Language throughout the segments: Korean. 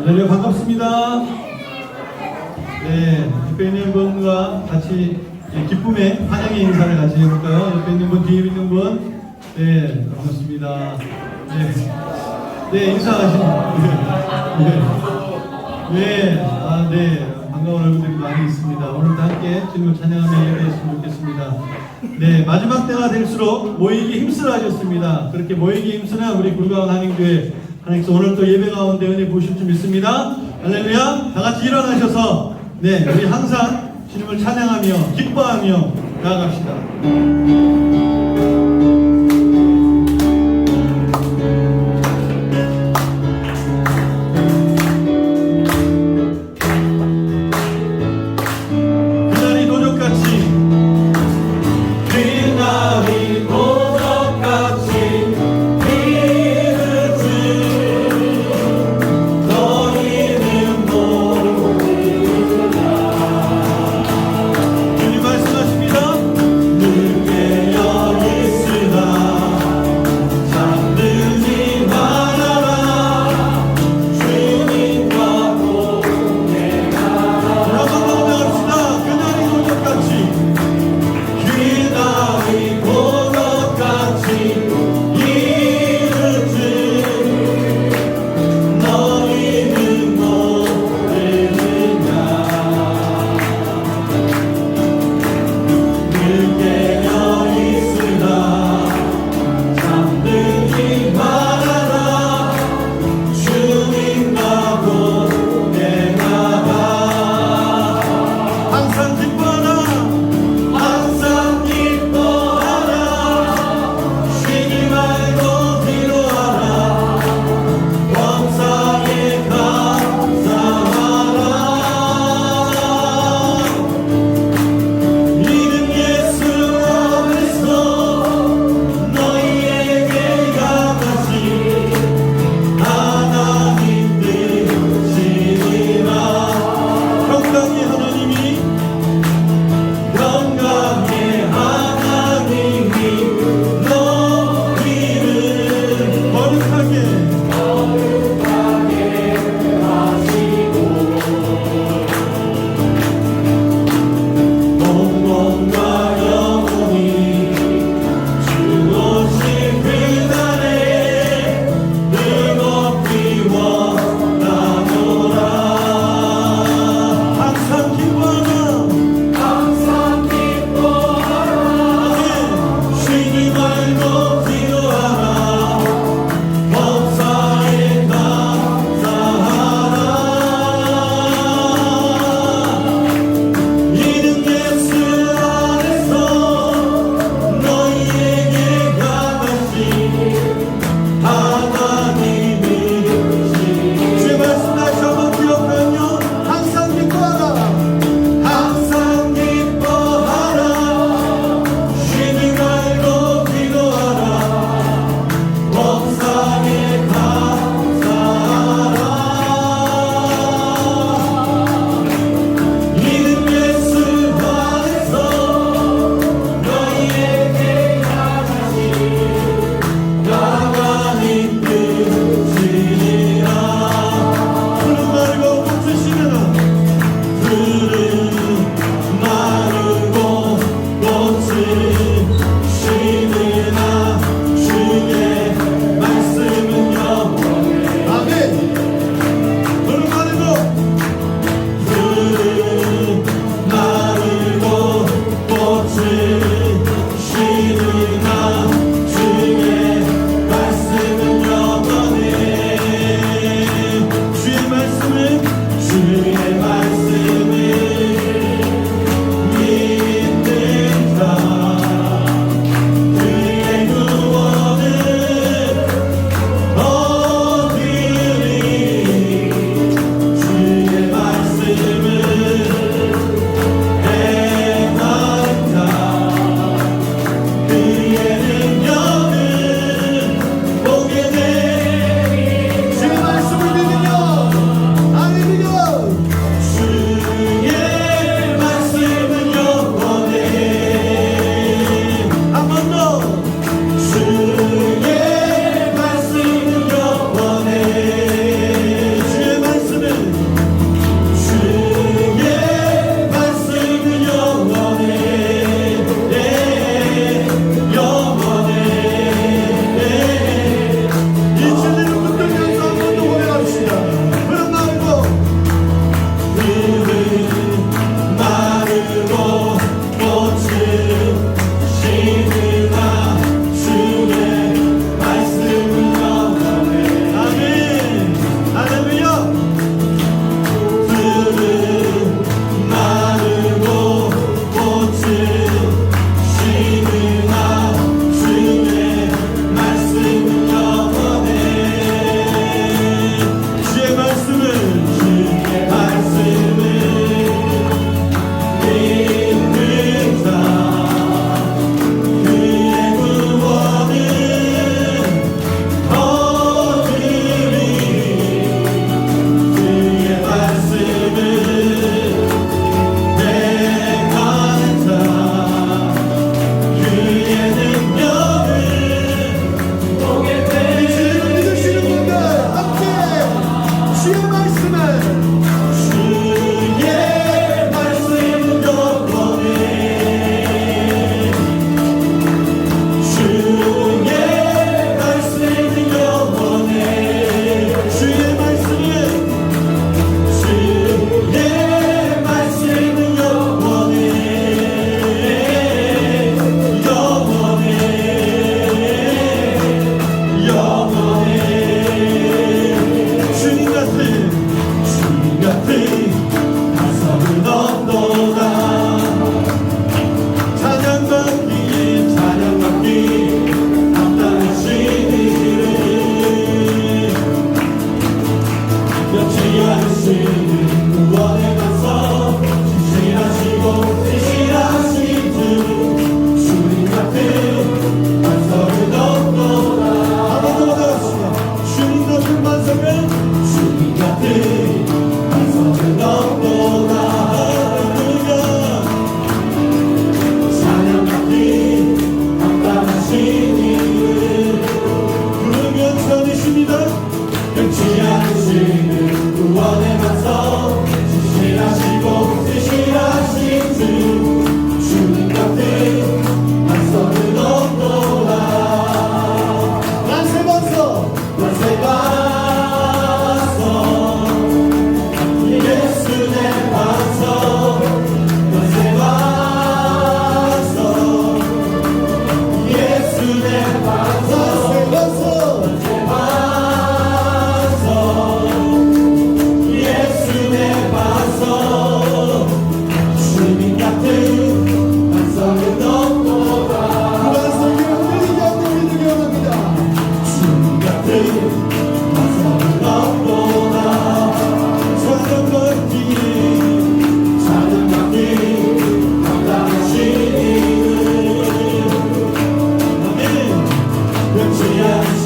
할렐루야, 반갑습니다. 네, 옆에 있는 분과 같이 기쁨의 환영의 인사를 같이 해볼까요? 옆에 있는 분, 뒤에 있는 분. 네, 반갑습니다. 네, 네, 인사하시는 분. 네, 반가운 얼굴들이 많이 있습니다. 오늘도 함께 주님을 찬양하며 예배했으면 좋겠습니다. 네, 마지막 때가 될수록 모이기 힘쓰라 하셨습니다. 그렇게 모이기 힘쓰는 우리 굴가운 한인교회 하나님께서 오늘 또 예배 가운데 은혜 보실 줄 믿습니다. 할렐루야. 다 같이 일어나셔서 네, 우리 항상 주님을 찬양하며 기뻐하며 나아갑시다. 주님 말씀하십니다. 늦게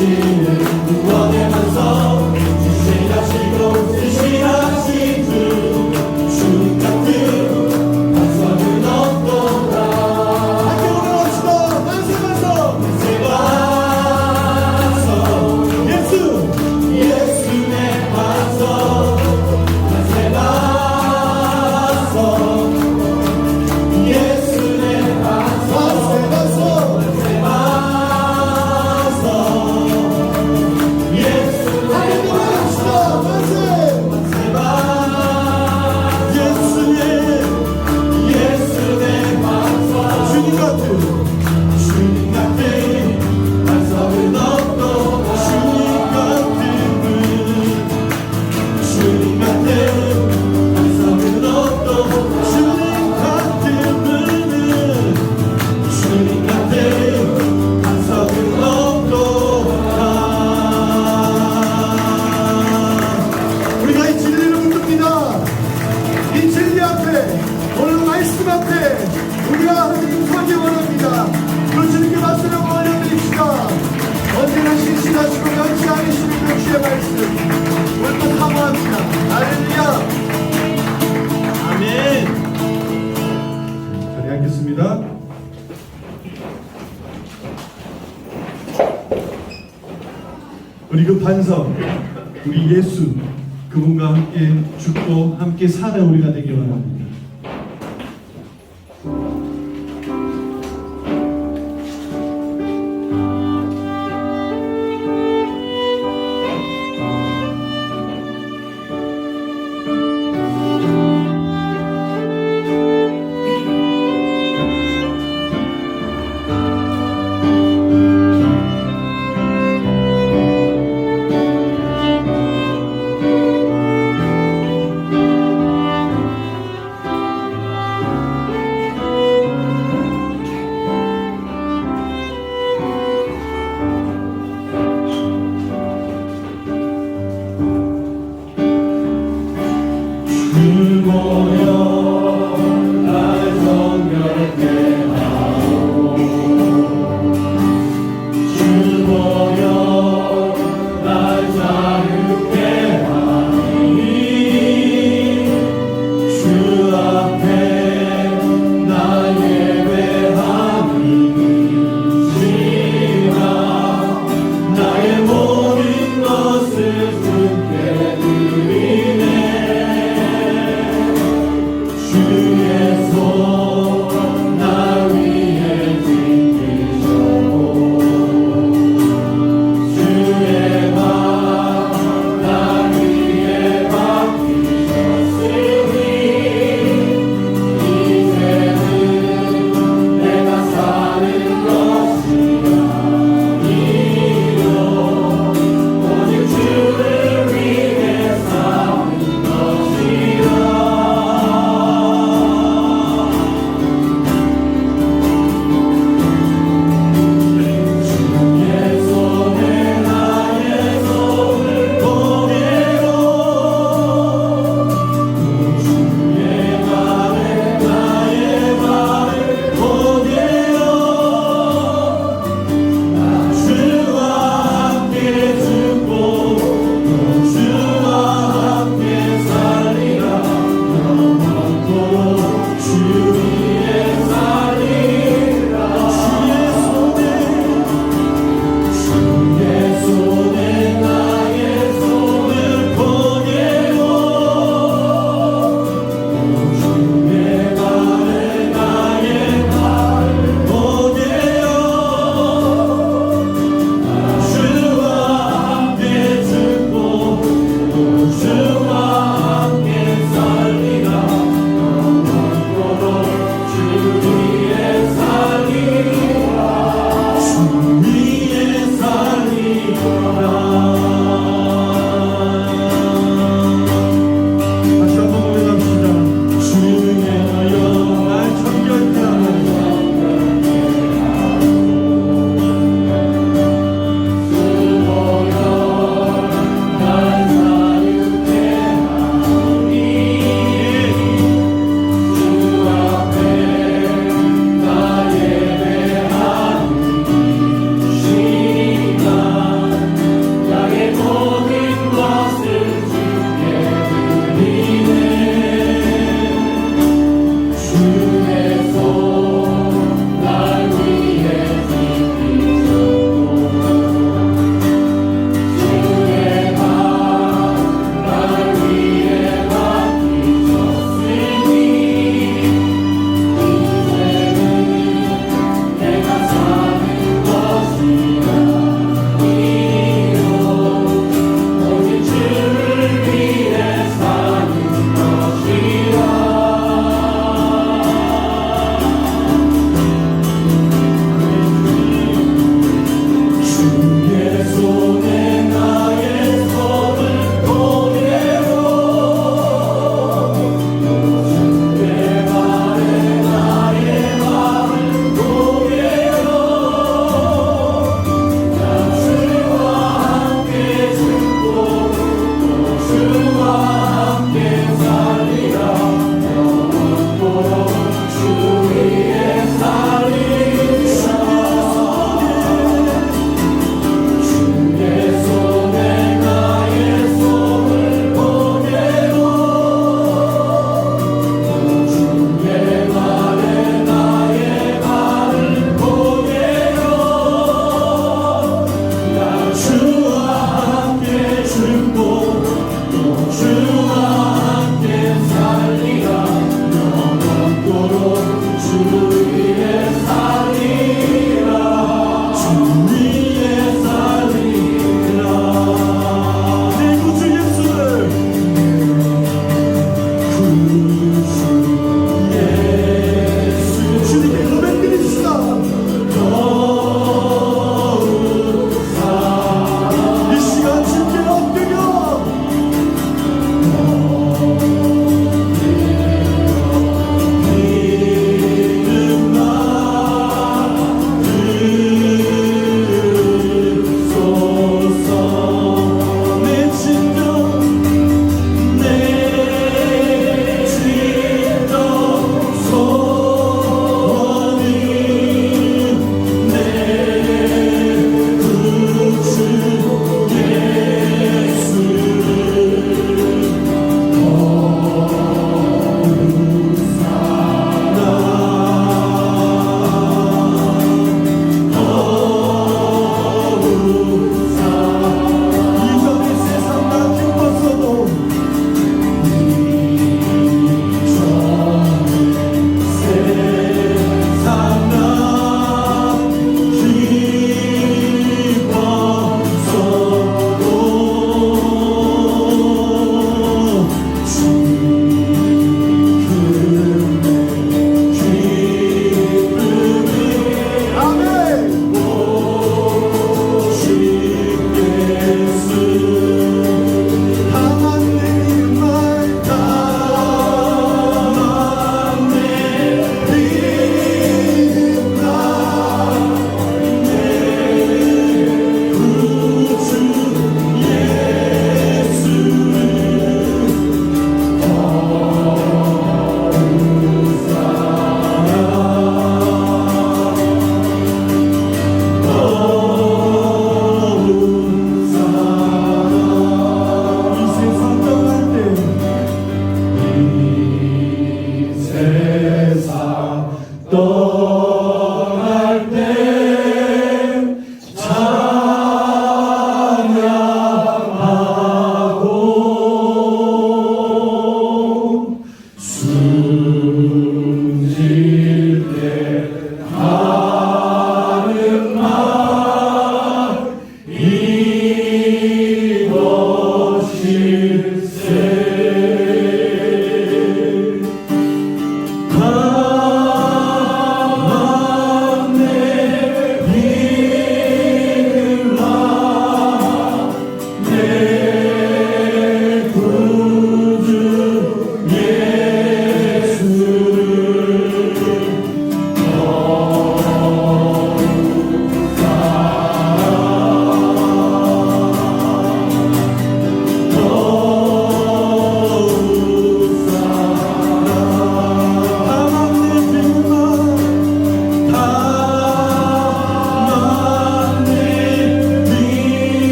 주시는 구원의 반석 주시하시고 주시하신 주 같은 반석은 없도다. 함께 올라갑시다. 만세 반석 만세 반석 예수 내 반석 만세 반석 예수 내 반석 만세 반석 만세 반석 예수 내 반석 만세 반석 예수 내 반석 주님 같은 반석은 없도다. 주님 같은 반석은 없도다. 주님 같은 반석은 없도다. 우리가 이 진리를 붙듭니다. 이 진리 앞에, 오늘 말씀 앞에 우리가 하나님 서기 원합니다. 그 주님께 말씀을 올려드립시다. 언제나 신실하시고 변치 않으시는 그 주의 말씀 오늘도 사모합니다. 할렐루야. 아멘. 자리 앉겠습니다. 우리 그 반석, 우리 예수, 그분과 함께 죽고 함께 사는 우리가 되기 원합니다.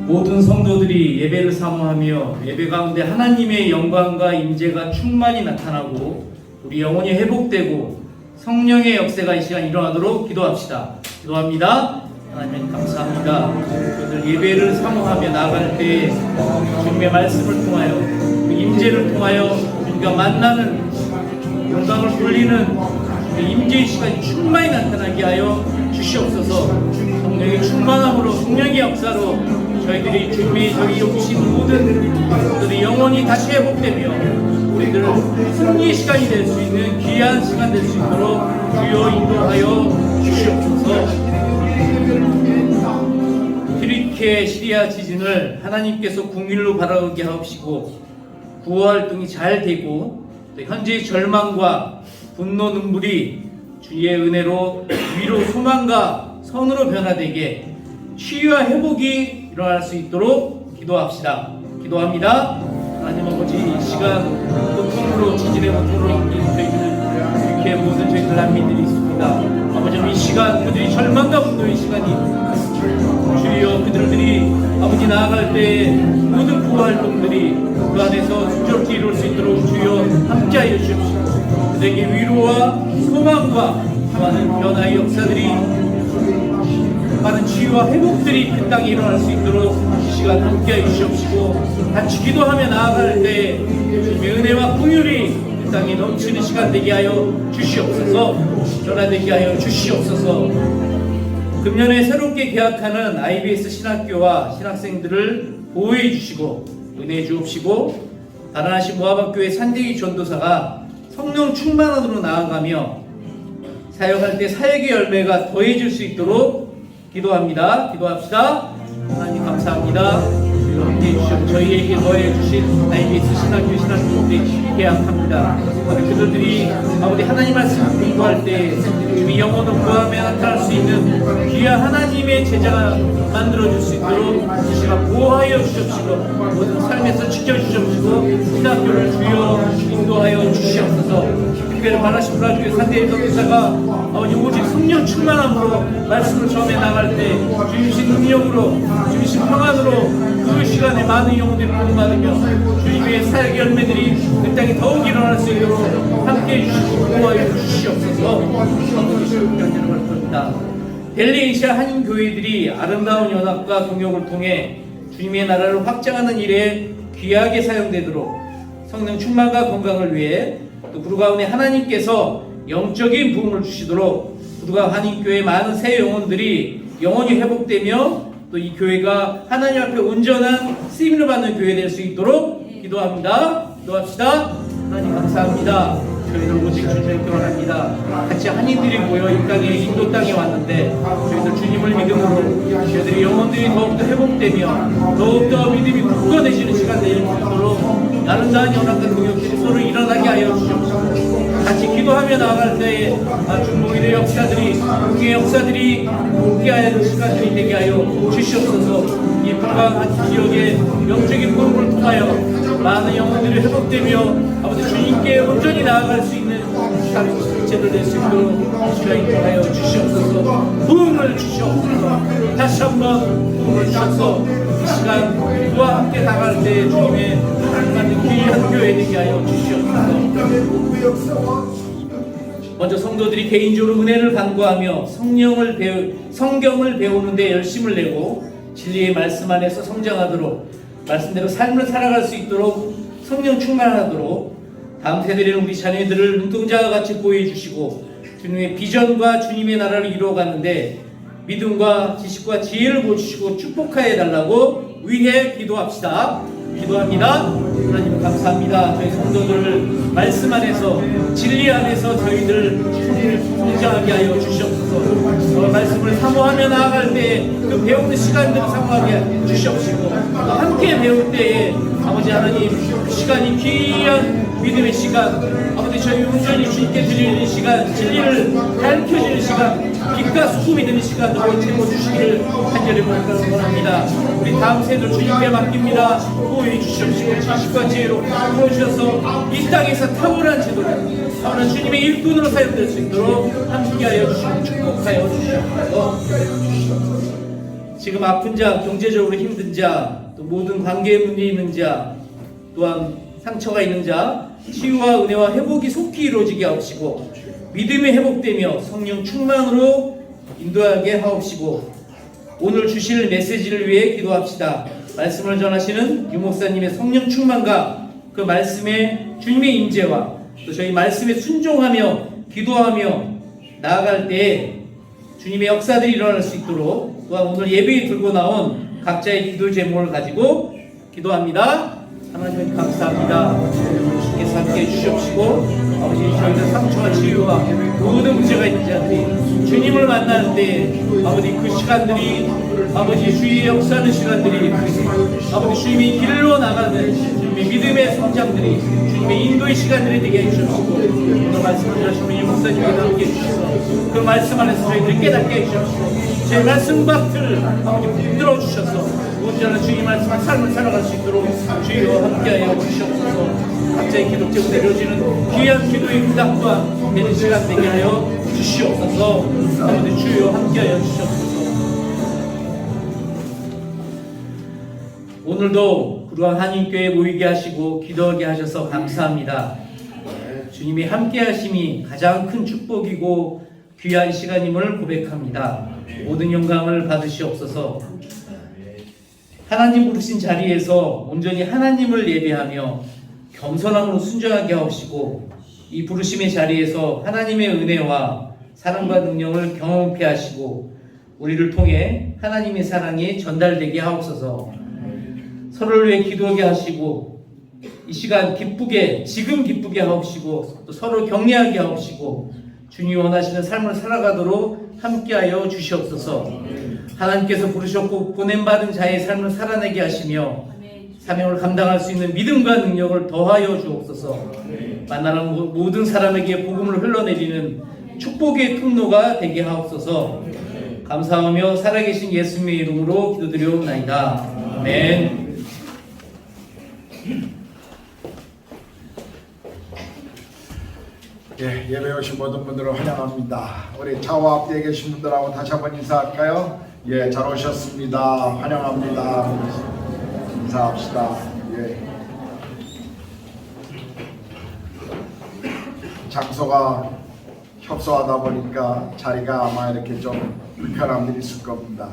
모든 성도들이 예배를 사모하며 예배 가운데 하나님의 영광과 임재가 충만히 나타나고 우리 영혼이 회복되고 성령의 역사가 이 시간 일어나도록 기도합시다. 기도합니다. 하나님 감사합니다. 오늘 예배를 사모하며 나아갈 때 주님의 말씀을 통하여 그 임재를 통하여 우리가 만나는 영광을 돌리는 그 임재의 시간이 충만히 나타나게 하여 주시옵소서. 성령의 충만함으로 성령의 역사로 저희들이 주님이 저희 욕심 모든 것들이 영원히 다시 회복되며 우리들 승리의 시간이 될 수 있는 귀한 시간 될 수 있도록 주여 인도하여 주시옵소서. 튀르키예 시리아 지진을 하나님께서 국민으로 바라보게 하옵시고 구호 활동이 잘 되고 또 현재의 절망과 분노 눈물이 주의 은혜로 위로 소망과 선으로 변화되게 치유와 회복이 일어날 수 있도록 기도합시다. 기도합니다. 하나님 아버지, 이 시간 고통으로 지진의 고통으로 인긴 저희들 이렇게 모든 저희들 난민들이 있습니다. 아버지, 이 시간 그들이 절망과 분노의 시간이 주여 그들이 아버지 나아갈 때 모든 구호 활동들이 그 안에서 순조롭게 이룰 수 있도록 주여 함께하여 주십시오. 그들에게 위로와 소망과 많은 변화의 역사들이 많은 치유와 회복들이 그 땅에 일어날 수 있도록 이 시간 함께해 주시옵시고 같이 기도하며 나아갈 때 주님의 은혜와 긍휼이 그 땅에 넘치는 시간 되게 하여 주시옵소서. 변화되게 하여 주시옵소서. 금년에 새롭게 개학하는 IBS 신학교와 신학생들을 보호해 주시고 은혜해 주옵시고 다나시 모아박교회 산대기 전도사가 성령 충만함으로 나아가며 사역할 때 사역의 열매가 더해질 수 있도록 기도합니다. 기도합시다. 하나님 감사합니다. 주여 함께해 주시고 저희에게 더해 주신 IBS 신학교 신학교들이 계약합니다. 그들이 아버지 하나님 말씀을 공부할 때 주의 영혼을 구하며 나타날 수 있는 귀한 하나님의 제자가 만들어줄 수 있도록 이 시간 보호하여 주시옵시고 모든 삶에서 지켜주시옵시고 신학교를 주여 인도하여 주시옵소서. 특별히 반하신 불화교회 산대의 전도사가 아버지 오직 성령 충만함으로 말씀을 전해 나갈 때 주님신 능력으로 주님신 평안으로 그 시간에 많은 영혼들이 구원받으며 주님의 사역의 열매들이 그 땅에 더욱 일어날 수 있도록 함께해 주시고 도와해 주시옵소서. 아버지 연연을 걸습니다. 벨리에이시아 한인교회들이 아름다운 연합과 동역을 통해 주님의 나라를 확장하는 일에 귀하게 사용되도록 성령 충만과 건강을 위해 또 구루가운에 하나님께서 영적인 부흥을 주시도록 구루가 한인교회 많은 새 영혼들이 영원히 회복되며 또 이 교회가 하나님 앞에 온전한 쓰임을 받는 교회 될 수 있도록 기도합니다. 기도합시다. 하나님 감사합니다. 저희들 오직 주님을 기원합니다. 같이 한인들이 모여 이 땅에 인도 땅에 왔는데 저희들 주님을 믿음으로 저희들이 영혼들이 더욱더 회복되며 더욱더 믿음이 굳건해지는 시간 될 수 있도록 아름다운 연합과 동역들이 서로 일어나게 하여 주시옵소서. 같이 기도하며 나아갈 때에 중보기의 역사들이 국의 역사들이 함께하는 시간들이 되게 하여 주시옵소서. 이 불광한 지역의 영적인 부흥을 통하여 많은 영혼들이 회복되며 아버지 주님께 온전히 나아갈 수 있는 제대로 될 수 있도록 시간이 통하여 주시옵소서. 부흥을 주시옵소서. 다시 한번 부흥을 주셔서 이 시간 그와 함께 나갈 때 주님의 하나님 귀한 교회 되게 하여 주시옵소서. 먼저 성도들이 개인적으로 은혜를 간구하며 성경을 배우는 데 열심을 내고 진리의 말씀 안에서 성장하도록 말씀대로 삶을 살아갈 수 있도록 성령 충만하도록 다음 세대는 우리 자녀들을 눈동자와 같이 보여주시고 주님의 비전과 주님의 나라를 이루어가는데 믿음과 지식과 지혜를 보여주시고 축복하여 달라고 위해 기도합시다. 기도합니다. 하나님 감사합니다. 저희 성도들을 말씀 안에서 진리 안에서 저희들 성장하게 하여 주시옵소서. 말씀을 사모하며 나아갈 때 그 배우는 시간들을 사모하게 주시옵시고 함께 배울 때에 아버지 하나님 그 시간이 귀한 믿음의 시간 아버지 저희 온전히 주님께 드리는 시간 진리를 가르쳐주는 시간 빛과 소금이 되는 시간으로 채워주시기를 간절히 원합니다. 우리 다음 세대를 주님께 맡깁니다. 보호해 주시옵시고 지식과 지혜로 보여주셔서 이 땅에서 탁월한 제도로 탁월한 주님의 일꾼으로 사용될 수 있도록 함께하여 주시고 축복하여 주시옵소서. 지금 아픈 자, 경제적으로 힘든 자, 또 모든 관계에 문제 있는 자, 또한 상처가 있는 자, 치유와 은혜와 회복이 속히 이루어지게 하옵시고 믿음이 회복되며 성령 충만으로 인도하게 하옵시고 오늘 주실 메시지를 위해 기도합시다. 말씀을 전하시는 유 목사님의 성령 충만과 그 말씀의 주님의 임재와 또 저희 말씀에 순종하며 기도하며 나아갈 때에 주님의 역사들이 일어날 수 있도록 또한 오늘 예배에 들고 나온 각자의 기도 제목을 가지고 기도합니다. 하나님 감사합니다. 주께서 함께해 주시옵시고 아버지 저희들 상처와 치유와 모든 문제가 있는 자들이 주님을 만날 때 아버지 그 시간들이 아버지 주의 역사하는 시간들이 아버지 주님의 길로 나가는 주님의 믿음의 성장들이 주님의 인도의 시간들이 되게 해주시옵시고 오늘 말씀을 전하시는 유 목사님과 함께 해주셔서 그 말씀 안에서 저희들이 깨닫게 해주시옵시고 제 말씀 밭을 아버지 붙들어 주셔서 온전한 주님 말씀을 삶을 살아갈 수 있도록 주여 함께하여 주시옵소서. 각자의 기독적으로 내려지는 귀한 기도의 응답과 되는 시간 되게 하여 주시옵소서. 아버지 주여 함께하여 주시옵소서. 오늘도 구루한 한인교회에 모이게 하시고 기도하게 하셔서 감사합니다. 주님이 함께하심이 가장 큰 축복이고 귀한 시간임을 고백합니다. 모든 영광을 받으시옵소서. 하나님 부르신 자리에서 온전히 하나님을 예배하며 겸손함으로 순종하게 하옵시고 이 부르심의 자리에서 하나님의 은혜와 사랑과 능력을 경험케 하시고 우리를 통해 하나님의 사랑이 전달되게 하옵소서. 서로를 위해 기도하게 하시고 이 시간 기쁘게 지금 기쁘게 하옵시고 또 서로 격려하게 하옵시고 주님이 원하시는 삶을 살아가도록 함께하여 주시옵소서. 하나님께서 부르셨고 보냄받은 자의 삶을 살아내게 하시며 사명을 감당할 수 있는 믿음과 능력을 더하여 주옵소서. 만나는 모든 사람에게 복음을 흘러내리는 축복의 통로가 되게 하옵소서. 감사하며 살아계신 예수님의 이름으로 기도드리옵나이다. 아멘. 예, 예배 오신 모든 분들을 환영합니다. 우리 좌우 앞뒤에 계신 분들하고 다시 한번 인사할까요? 예, 잘 오셨습니다. 환영합니다. 인사합시다. 예. 장소가 협소하다 보니까 자리가 아마 이렇게 좀 불편한 일이 있을 겁니다.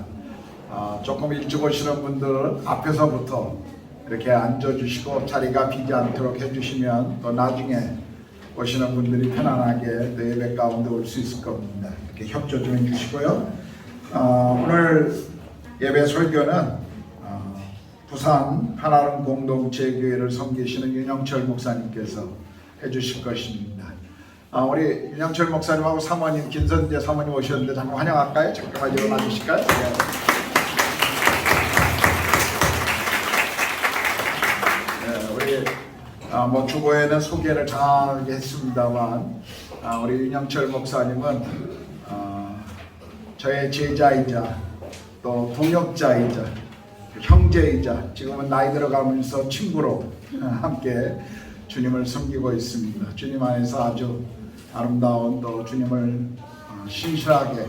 조금 일찍 오시는 분들은 앞에서부터 이렇게 앉아주시고 자리가 비지 않도록 해주시면 또 나중에 오시는 분들이 편안하게 또 예배 가운데 올 수 있을 겁니다. 이렇게 협조 좀 해주시고요. 오늘 예배 설교는 부산 한아름 공동체교회를 섬기시는 윤영철 목사님께서 해주실 것입니다. 우리 윤영철 목사님하고 사모님 김선재 사모님 오셨는데 잠깐 환영할까요? 잠깐만 일어나 주실까요? 네, 우리 뭐 주보에는 소개를 강하게 했습니다만 우리 윤영철 목사님은 저의 제자이자 또 동역자이자 형제이자 지금은 나이 들어가면서 친구로 함께 주님을 섬기고 있습니다. 주님 안에서 아주 아름다운 또 주님을 신실하게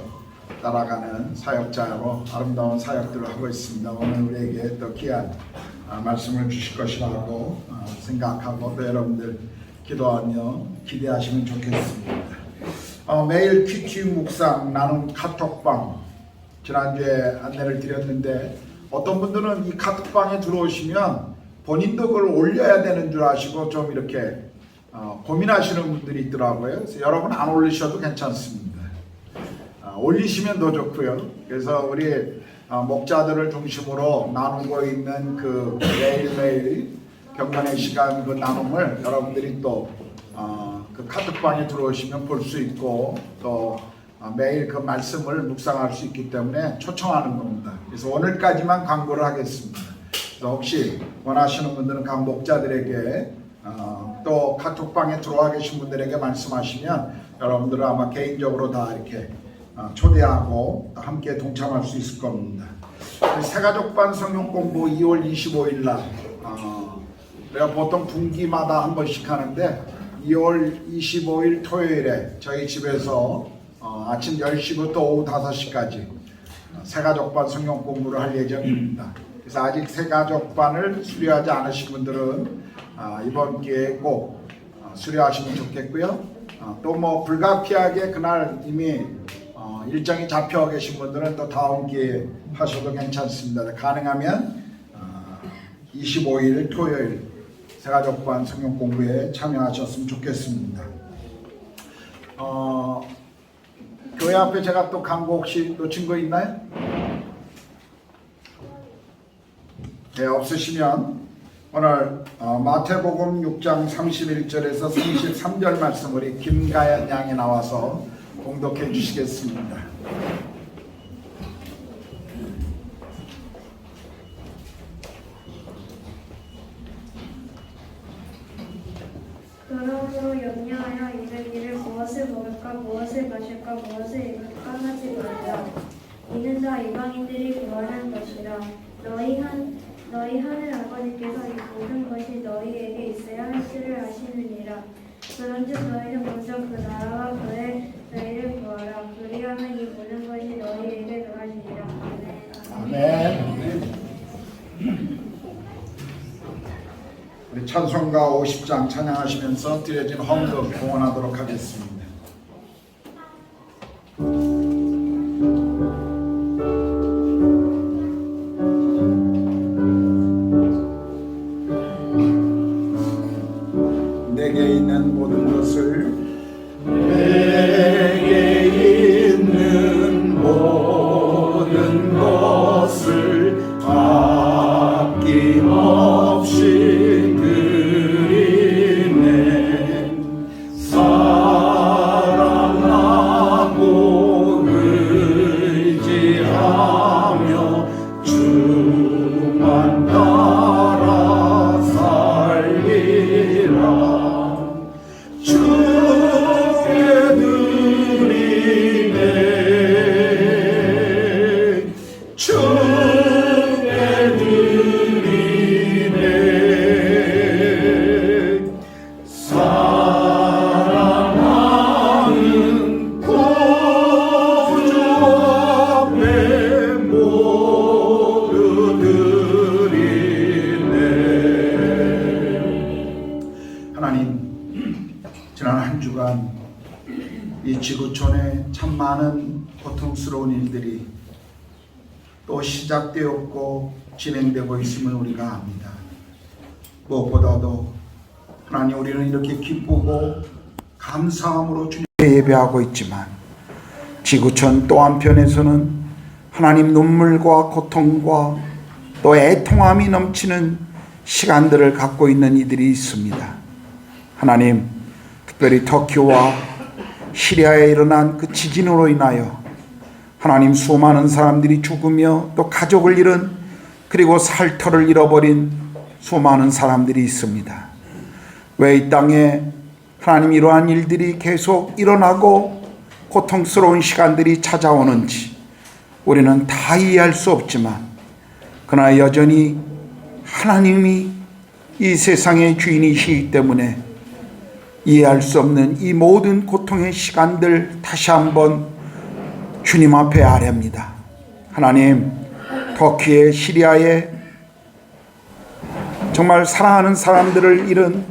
따라가는 사역자로 아름다운 사역들을 하고 있습니다. 오늘 우리에게 또 귀한 말씀을 주실 것이라고 생각하고 또 여러분들 기도하며 기대하시면 좋겠습니다. 매일 퀴퀴 묵상 나눈 카톡방 지난주에 안내를 드렸는데 어떤 분들은 이 카톡방에 들어오시면 본인도 그걸 올려야 되는 줄 아시고 좀 이렇게 고민하시는 분들이 있더라고요. 그래서 여러분 안 올리셔도 괜찮습니다. 올리시면 더 좋고요. 그래서 우리 목자들을 중심으로 나누고 있는 그 매일매일 경건의 시간 그 나눔을 여러분들이 또 그 카톡방에 들어오시면 볼 수 있고 또 매일 그 말씀을 묵상할 수 있기 때문에 초청하는 겁니다. 그래서 오늘까지만 광고를 하겠습니다. 그래서 혹시 원하시는 분들은 각 목자들에게 또 카톡방에 들어와 계신 분들에게 말씀하시면 여러분들은 아마 개인적으로 다 이렇게 초대하고 함께 동참할 수 있을 겁니다. 새가족반 성경 공부 2월 25일 날 내가 보통 분기마다 한 번씩 하는데 2월 25일 토요일에 저희 집에서 아침 10시부터 오후 5시까지 새가족반 성경 공부를 할 예정입니다. 그래서 아직 새가족반을 수료하지 않으신 분들은 이번 기회에 꼭 수료하시면 좋겠고요. 또 뭐 불가피하게 그날 이미 일정이 잡혀 계신 분들은 또 다음 기회에 하셔도 괜찮습니다. 가능하면 25일 토요일 새가족반 성경 공부에 참여하셨으면 좋겠습니다. 교회 앞에 제가 또 광고 혹시 놓친 거 있나요? 네, 없으시면 오늘 마태복음 6장 31절에서 33절 말씀 우리 김가연 양이 나와서 공독해 주시겠습니다. 그러므로 염려하여 이르기를 무엇을 먹을까 무엇을 마실까 무엇을 입을까 하지 말라. 이는 다 이방인들이 구하는 것이라. 너희 하늘 아버지께서 이 모든 것이 너희에게 있어야 할 줄을 아시느니라. 그런즉 너희는 먼저 그 나라와 그의 의를 구하라. 그리하면 이 모든 것이 너희에게 더하시리라. 아멘. 우리 찬송가 50장 찬양하시면서 드려진 헌금 공헌하도록 하겠습니다. 내게 있는 모든 것을 내게 있는 모든 것을 아낌없이 드리네. 지구촌에 참 많은 고통스러운 일들이 또 시작되었고 진행되고 있음을 우리가 압니다. 무엇보다도 하나님, 우리는 이렇게 기쁘고 감사함으로 주님께 예배하고 있지만 지구촌 또 한편에서는 하나님, 눈물과 고통과 또 애통함이 넘치는 시간들을 갖고 있는 이들이 있습니다. 하나님, 특별히 터키와 시리아에 일어난 그 지진으로 인하여 하나님, 수많은 사람들이 죽으며 또 가족을 잃은, 그리고 살터를 잃어버린 수많은 사람들이 있습니다. 왜 이 땅에 하나님 이러한 일들이 계속 일어나고 고통스러운 시간들이 찾아오는지 우리는 다 이해할 수 없지만, 그러나 여전히 하나님이 이 세상의 주인이시기 때문에 이해할 수 없는 이 모든 고통의 시간들 다시 한번 주님 앞에 아뢰합니다. 하나님, 터키에, 시리아에 정말 사랑하는 사람들을 잃은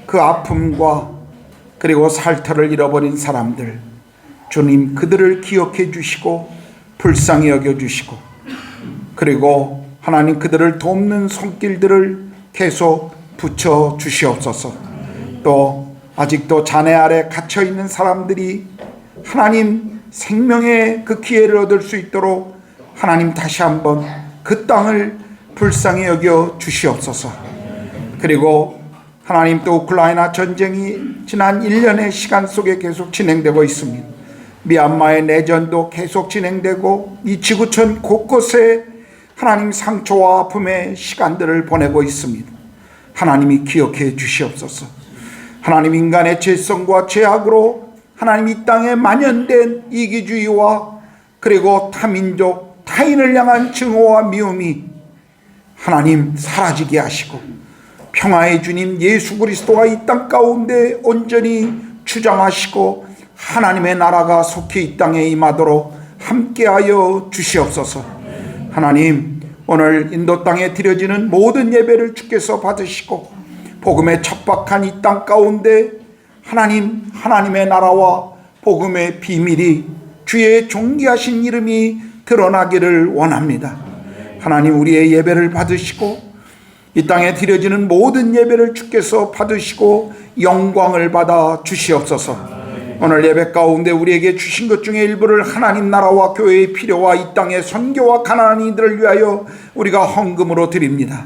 그 아픔과 그리고 살터를 잃어버린 사람들, 주님, 그들을 기억해 주시고 불쌍히 여겨 주시고, 그리고 하나님, 그들을 돕는 손길들을 계속 붙여 주시옵소서. 또 아직도 잔해 아래 갇혀 있는 사람들이 하나님, 생명의 그 기회를 얻을 수 있도록 하나님, 다시 한번 그 땅을 불쌍히 여겨 주시옵소서. 그리고 하나님, 또 우크라이나 전쟁이 지난 1년의 시간 속에 계속 진행되고 있습니다. 미얀마의 내전도 계속 진행되고 이 지구촌 곳곳에 하나님, 상처와 아픔의 시간들을 보내고 있습니다. 하나님이 기억해 주시옵소서. 하나님, 인간의 죄성과 죄악으로 하나님, 이 땅에 만연된 이기주의와 그리고 타민족, 타인을 향한 증오와 미움이 하나님 사라지게 하시고, 평화의 주님 예수 그리스도가 이 땅 가운데 온전히 주장하시고 하나님의 나라가 속히 이 땅에 임하도록 함께하여 주시옵소서. 하나님, 오늘 인도 땅에 드려지는 모든 예배를 주께서 받으시고 복음의 척박한 이 땅 가운데 하나님, 하나님의 나라와 복음의 비밀이, 주의 존귀하신 이름이 드러나기를 원합니다. 하나님, 우리의 예배를 받으시고 이 땅에 드려지는 모든 예배를 주께서 받으시고 영광을 받아 주시옵소서. 오늘 예배 가운데 우리에게 주신 것 중에 일부를 하나님 나라와 교회의 필요와 이 땅의 선교와 가난한 이들을 위하여 우리가 헌금으로 드립니다.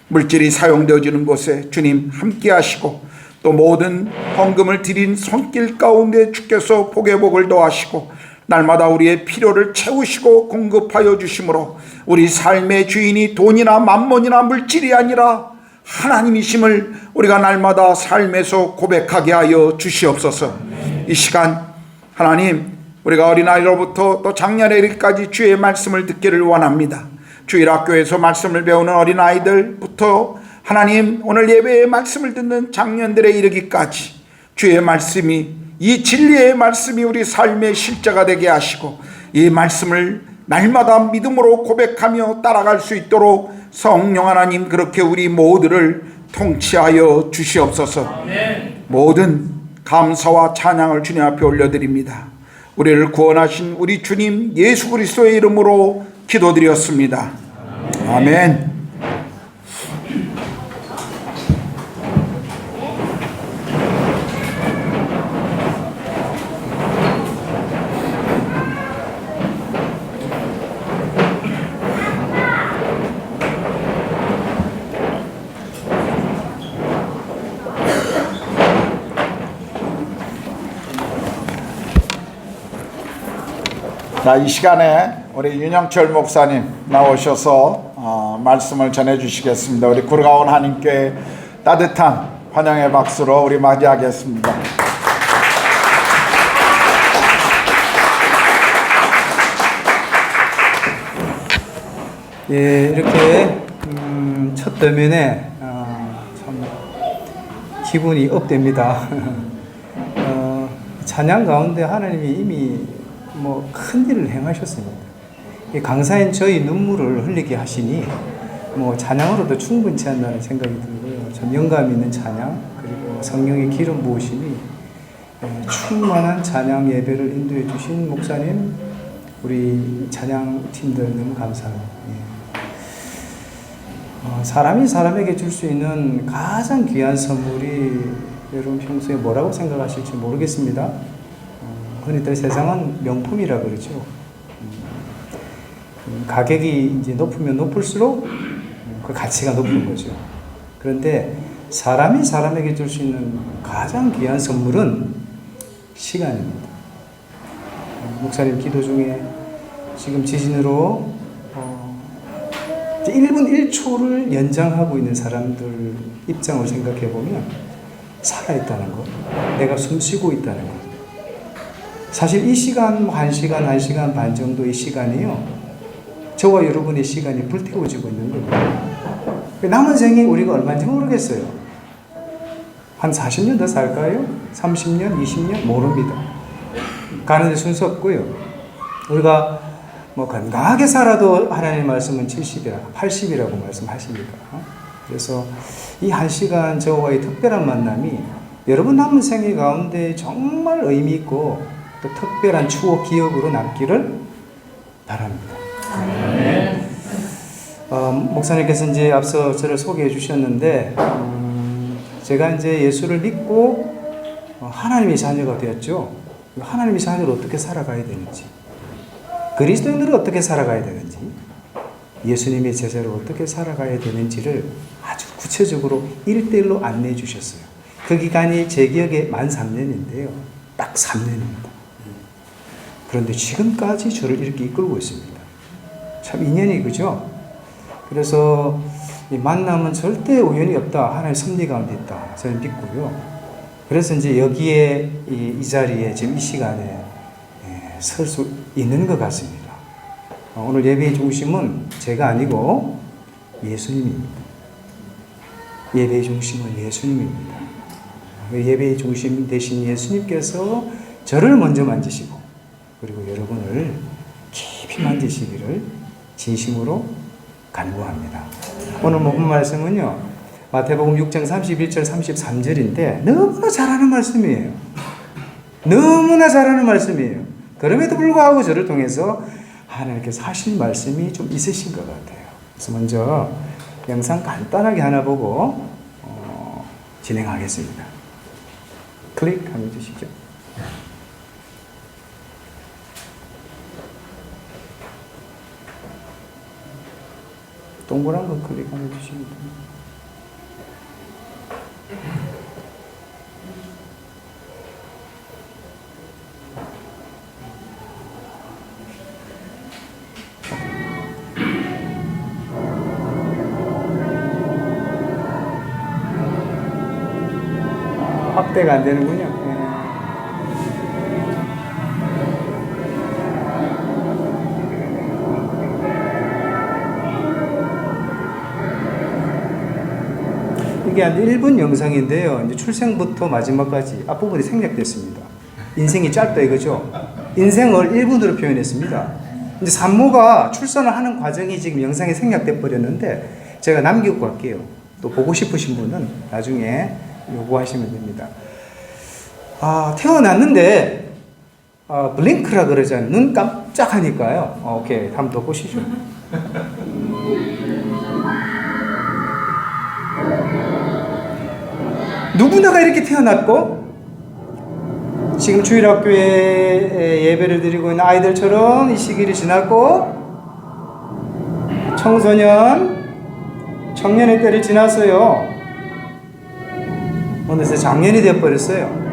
물질이 사용되어지는 곳에 주님 함께 하시고, 또 모든 헌금을 드린 손길 가운데 주께서 복의 복을 더하시고 날마다 우리의 필요를 채우시고 공급하여 주심으로 우리 삶의 주인이 돈이나 만몬이나 물질이 아니라 하나님이심을 우리가 날마다 삶에서 고백하게 하여 주시옵소서. 이 시간 하나님, 우리가 어린아이로부터 또 장년에까지 주의 말씀을 듣기를 원합니다. 주일학교에서 말씀을 배우는 어린아이들부터 하나님, 오늘 예배의 말씀을 듣는 장년들에 이르기까지 주의 말씀이, 이 진리의 말씀이 우리 삶의 실제가 되게 하시고 이 말씀을 날마다 믿음으로 고백하며 따라갈 수 있도록 성령 하나님, 그렇게 우리 모두를 통치하여 주시옵소서. 모든 감사와 찬양을 주님 앞에 올려드립니다. 우리를 구원하신 우리 주님 예수 그리스도의 이름으로 기도드렸습니다. 아멘. 자, 이 시간에 우리 윤영철 목사님 나오셔서 말씀을 전해 주시겠습니다. 우리 구르가온 한인교회 따뜻한 환영의 박수로 우리 맞이하겠습니다. 예, 이렇게 첫 대면에 참 기분이 업됩니다. 찬양 가운데 하나님이 이미 큰 일을 행하셨습니다. 강사인 저희 눈물을 흘리게 하시니 찬양으로도 충분치 않나는 생각이 들고요. 참 영감 있는 찬양, 그리고 성령의 기름 부으심이 충만한 찬양 예배를 인도해 주신 목사님, 우리 찬양 팀들 너무 감사합니다. 사람이 사람에게 줄 수 있는 가장 귀한 선물이 여러분 평소에 뭐라고 생각하실지 모르겠습니다. 흔히들 세상은 명품이라 그러죠. 가격이 이제 높으면 높을수록 그 가치가 높은 거죠. 그런데 사람이 사람에게 줄 수 있는 가장 귀한 선물은 시간입니다. 목사님 기도 중에 지금 지진으로 1분 1초를 연장하고 있는 사람들 입장을 생각해 보면 살아있다는 것, 내가 숨 쉬고 있다는 것. 사실 이 시간, 1시간, 1시간 반 정도의 시간이요, 저와 여러분의 시간이 불태워지고 있는 겁니다. 남은 생이 우리가 얼마인지 모르겠어요. 한 40년 더 살까요? 30년, 20년? 모릅니다. 가는데 순서 없고요. 우리가 뭐 건강하게 살아도 하나님의 말씀은 70이라, 80이라고 말씀하십니다. 그래서 이 1시간 저와의 특별한 만남이 여러분 남은 생애 가운데 정말 의미 있고 또 특별한 추억, 기억으로 남기를 바랍니다. 목사님께서 이제 앞서 저를 소개해 주셨는데, 제가 이제 예수를 믿고 하나님의 자녀가 되었죠. 하나님의 자녀로 어떻게 살아가야 되는지, 그리스도인으로 어떻게 살아가야 되는지, 예수님의 제자로 어떻게 살아가야 되는지를 아주 구체적으로 1대1로 안내해 주셨어요. 그 기간이 제 기억에 만 3년인데요. 딱 3년입니다. 그런데 지금까지 저를 이렇게 이끌고 있습니다. 참 인연이 그죠? 그래서 이 만남은 절대 우연이 없다. 하나님의 섭리 가운데 있다. 저는 믿고요. 그래서 이제 여기에 이 자리에 지금 이 시간에 설 수 있는 것 같습니다. 오늘 예배의 중심은 제가 아니고 예수님입니다. 예배의 중심은 예수님입니다. 예배의 중심 되신 예수님께서 저를 먼저 만지시고 그리고 여러분을 깊이 만지시기를 진심으로 간구합니다. 오늘 본문 말씀은요, 마태복음 6장 31절 33절인데 너무나 잘하는 말씀이에요. 너무나 잘하는 말씀이에요. 그럼에도 불구하고 저를 통해서 하나님께서 하신 말씀이 좀 있으신 것 같아요. 그래서 먼저 영상 간단하게 하나 보고 진행하겠습니다. 클릭하면 주시죠. 동그란 거 클릭하면 주시면 됩니다. 확대가 안 되는군요. 이게 한 1분 영상인데요. 이제 출생부터 마지막까지 앞부분이 생략됐습니다. 인생이 짧다 이거죠. 인생을 1분으로 표현했습니다. 이제 산모가 출산을 하는 과정이 지금 영상에 생략돼 버렸는데 제가 남기고 갈게요. 또 보고 싶으신 분은 나중에 요구하시면 됩니다. 태어났는데 블링크라 그러잖아요. 눈 깜짝하니까요. 오케이, 한번 더 보시죠. 누구나가 이렇게 태어났고 지금 주일학교에 예배를 드리고 있는 아이들처럼 이 시기를 지났고 청소년, 청년의 때를 지났어요. 어느새 장년이 되어버렸어요.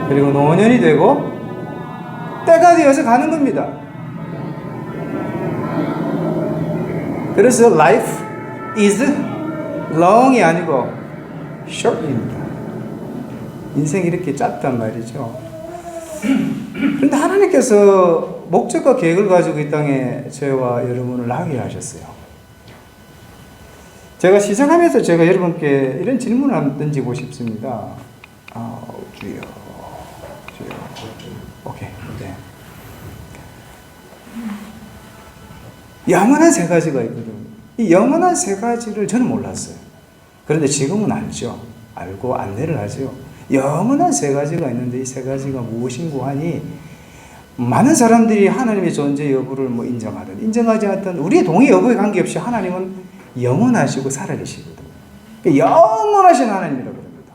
그리고 노년이 되고 때가 되어서 가는 겁니다. 그래서 life is long이 아니고 short입니다. 인생이 이렇게 짧단 말이죠. 그런데 하나님께서 목적과 계획을 가지고 이 땅에 저와 여러분을 나게 하셨어요. 제가 시작하면서 제가 여러분께 이런 질문을 한번 던지고 싶습니다. 주여. 오케이. 네. 영원한 세 가지가 있거든요. 이 영원한 세 가지를 저는 몰랐어요. 그런데 지금은 알죠. 알고 안내를 하죠. 영원한 세 가지가 있는데 이 세 가지가 무엇인고 하니 많은 사람들이 하나님의 존재 여부를 뭐 인정하든 인정하지 않든 우리의 동의 여부에 관계없이 하나님은 영원하시고 살아계시거든요. 영원하신 하나님이라고 합니다.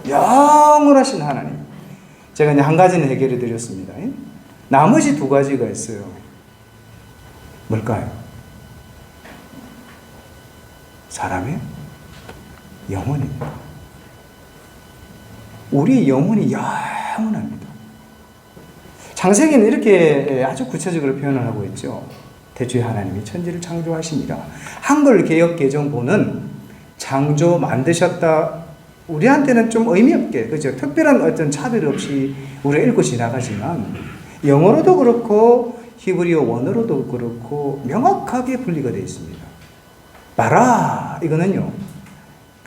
영원하신 하나님. 제가 이제 한 가지는 해결해 드렸습니다. 나머지 두 가지가 있어요. 뭘까요? 사람의 영혼입니다. 우리의 영혼이 영원합니다. 창세기는 이렇게 아주 구체적으로 표현을 하고 있죠. 태초에 하나님이 천지를 창조하시니라. 한글 개역 개정본은 창조 만드셨다. 우리한테는 좀 의미 없게, 그죠? 특별한 어떤 차별 없이 우리가 읽고 지나가지만 영어로도 그렇고 히브리어 원어로도 그렇고 명확하게 분리가 되어 있습니다. 바라 이거는요,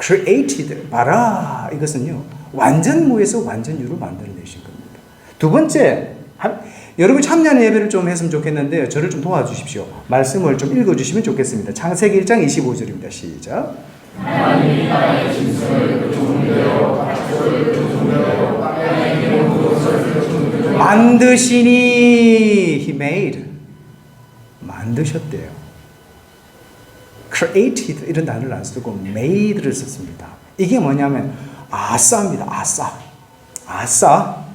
created 바라 이것은요 완전무에서 완전유를 만들어내신 겁니다. 두 번째, 여러분 참여하는 예배를 좀 했으면 좋겠는데요. 저를 좀 도와주십시오. 말씀을 좀 읽어주시면 좋겠습니다. 창세기 1장 25절입니다. 시작. 하나님이 나의 짐승을 그 종대로 가축을 그 종대로 땅에 있는 무엇을 그 종대로 만드시니 he made 만드셨대요. created 이런 단어를 안 쓰고 made를 썼습니다. 이게 뭐냐면 아싸입니다. 아싸.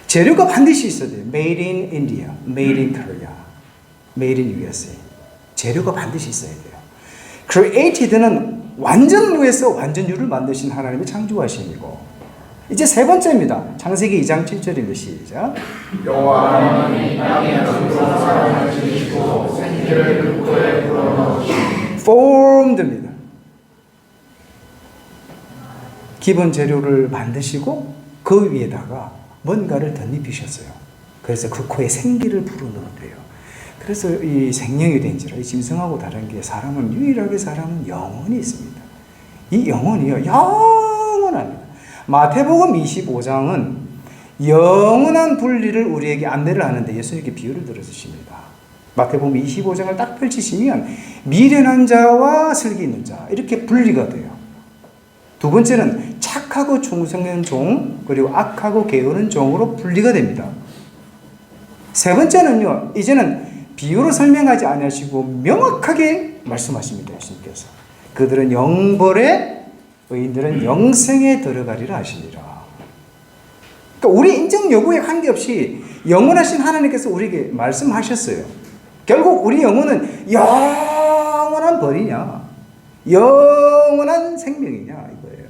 재료가 반드시 있어야 돼요. Made in India, Made in Korea, Made in USA. 재료가 반드시 있어야 돼요. Created는 완전무에서 완전유를 만드신 하나님의 창조하심이고, 이제 세 번째입니다. 창세기 2장 7절입니다. 시작. 여호와 하나님이 땅에 푸른 사람을 지으시고 생기를 그 코에 불어넣으시니 formed입니다. 기본 재료를 만드시고 그 위에다가 뭔가를 덧입히셨어요. 그래서 그 코에 생기를 불어넣었대요. 그래서 이 생명이 된지라 이 짐승하고 다른 게 사람은 유일하게 사람은 영혼이 있습니다. 이 영혼이요 영원합니다. 마태복음 25장은 영원한 분리를 우리에게 안내를 하는데 예수님께 비유를 들어주십니다. 마태복음 25장을 딱 펼치시면 미련한 자와 슬기 있는 자 이렇게 분리가 돼요. 두 번째는 착하고 충성된 종 그리고 악하고 게으른 종으로 분리가 됩니다. 세 번째는요, 이제는 비유로 설명하지 않으시고 명확하게 말씀하십니다. 예수님께서 그들은 영벌에 의인들은 영생에 들어가리라 하시니라. 그러니까 우리 인정 여부에 관계없이 영원하신 하나님께서 우리에게 말씀하셨어요. 결국 우리 영혼은 영원한 벌이냐 영원한 생명이냐 이거예요.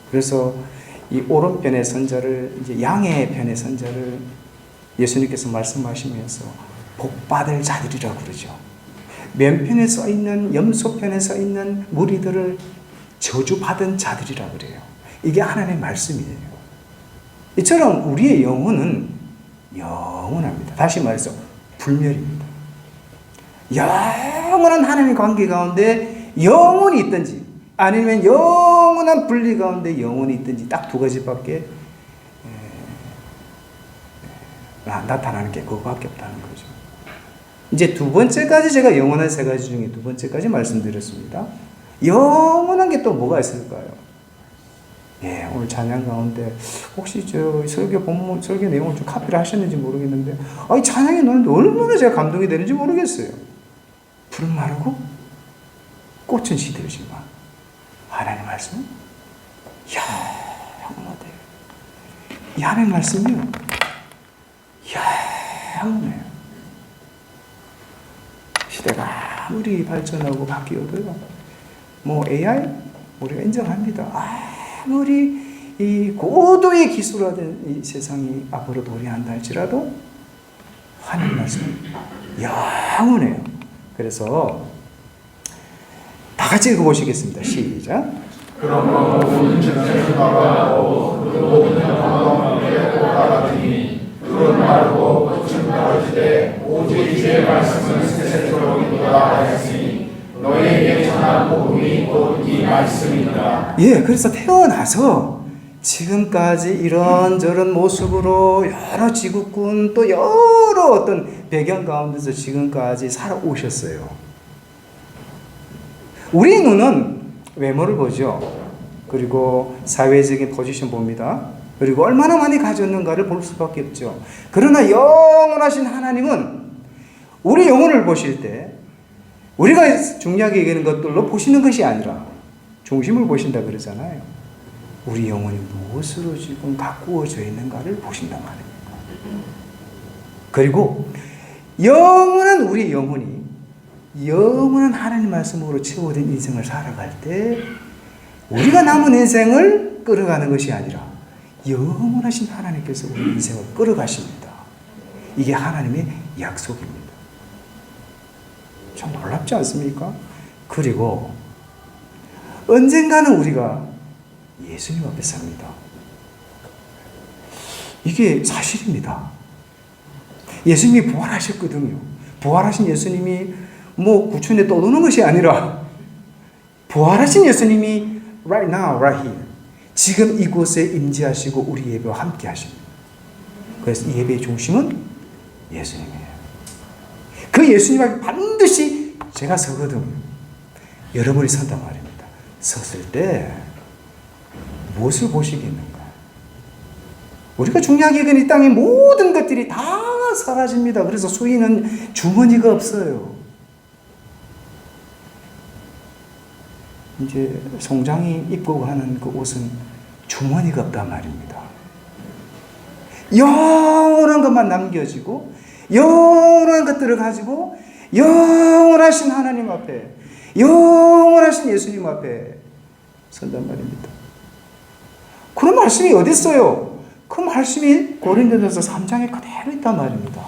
그래서 이 오른편의 선자를 이제 양의 편의 선자를 예수님께서 말씀하시면서 복받을 자들이라고 그러죠. 맨편에 써 있는 염소편에 써 있는 무리들을 저주받은 자들이라고 그래요. 이게 하나님의 말씀이에요. 이처럼 우리의 영혼은 영원합니다. 다시 말해서 불멸입니다. 영원한 하나님의 관계 가운데 영혼이 있든지 아니면 영원한 분리 가운데 영혼이 있든지 딱 두 가지밖에 나타나는 게 그거밖에 없다는 거죠. 이제 두 번째까지 제가 영원한 세 가지 중에 두 번째까지 말씀드렸습니다. 영원한 게 또 뭐가 있을까요? 예, 오늘 찬양 가운데 혹시 저 설교 본문 설교 내용을 좀 카피를 하셨는지 모르겠는데, 이 찬양이 나는데 얼마나 제가 감동이 되는지 모르겠어요. 푸른 마르고 꽃은 시들지만 하나님 말씀은 영원하대요. 이 하나님 말씀이요 영원해요. 시대가 아무리 발전하고 바뀌어도요, 뭐 AI 우리가 인정합니다. 아무리 이 고도의 기술화된 이 세상이 앞으로 도래한다 할지라도 하나님 말씀은 영원해요. 그래서 다 같이 읽어보시겠습니다. 시작. 그러므로 모든 천체를 바라고 그 모든 영광에 오가라더니 푸른 마르고 꽃은 떨어지되 오직 주의 말씀은 새새토록 있도다 하였으니 너희에게 전한 복음이 곧 이 말씀이니라. 예, 그래서 태어나서 지금까지 이런저런 모습으로 여러 지구꾼 또 여러 어떤 배경 가운데서 지금까지 살아오셨어요. 우리 눈은 외모를 보죠. 그리고 사회적인 포지션 봅니다. 그리고 얼마나 많이 가졌는가를 볼 수밖에 없죠. 그러나 영원하신 하나님은 우리 영혼을 보실 때 우리가 중요하게 여기는 것들로 보시는 것이 아니라 중심을 보신다 그러잖아요. 우리 영혼이 무엇으로 지금 가꾸어져 있는가를 보신단 말입니다. 그리고 영원한 우리 영혼이 영원한 하나님 말씀으로 채워진 인생을 살아갈 때 우리가 남은 인생을 끌어가는 것이 아니라 영원하신 하나님께서 우리 인생을 끌어가십니다. 이게 하나님의 약속입니다. 참 놀랍지 않습니까? 그리고 언젠가는 우리가 예수님 앞에 삽니다. 이게 사실입니다. 예수님이 부활하셨거든요. 부활하신 예수님이 뭐 구천에 떠도는 것이 아니라 부활하신 예수님이 right now, right here 지금 이곳에 임재하시고 우리 예배와 함께 하십니다. 그래서 이 예배의 중심은 예수님이에요. 그 예수님 앞에 반드시 제가 서거든요. 여러분이 선단 말입니다. 섰을 때 무엇을 보시겠는가? 우리가 중요하게 여기는 이 땅의 모든 것들이 다 사라집니다. 그래서 수인은 주머니가 없어요. 이제 송장이 입고 가는 그 옷은 주머니가 없단 말입니다. 영원한 것만 남겨지고 영원한 것들을 가지고 영원하신 하나님 앞에 영원하신 예수님 앞에 선단 말입니다. 그런 말씀이 어디 있어요? 그 말씀이 고린도전서 3장에 그대로 있단 말입니다.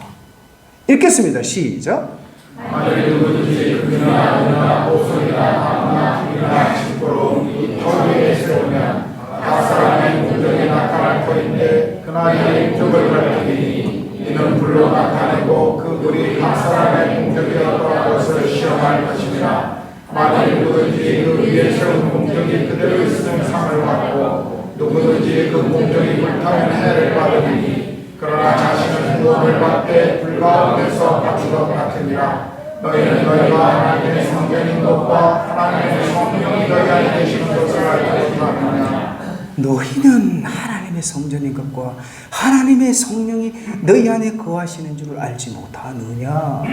읽겠습니다. 시작. 만일 누구든지 그나 목소리나 하나 이나 식구로 이 터위에 세우면 각 사람의 목적이 나타날 터인데 그나의 목적을 밝히니 이는 불로 나타내고 그 불이 각 사람의 목적이 어떠한 것을 시험할 것이니라. 만일 누구든지 그 위에 세운 목적이 그대로 있으면 상을 받고 누구든지 그 목적이 불타면 해를 받으니 그러나 자신은 구원을 받되 불가운데서 받은 것 같으니라. 너희는 너희가 하나님의 성전인 것과 하나님의 성령이 너희 안에 계시는 것을 알지 못하느냐. 너희는 하나님의 성전인 것과 하나님의 성령이 너희 안에 거하시는 줄을 알지 못하느냐.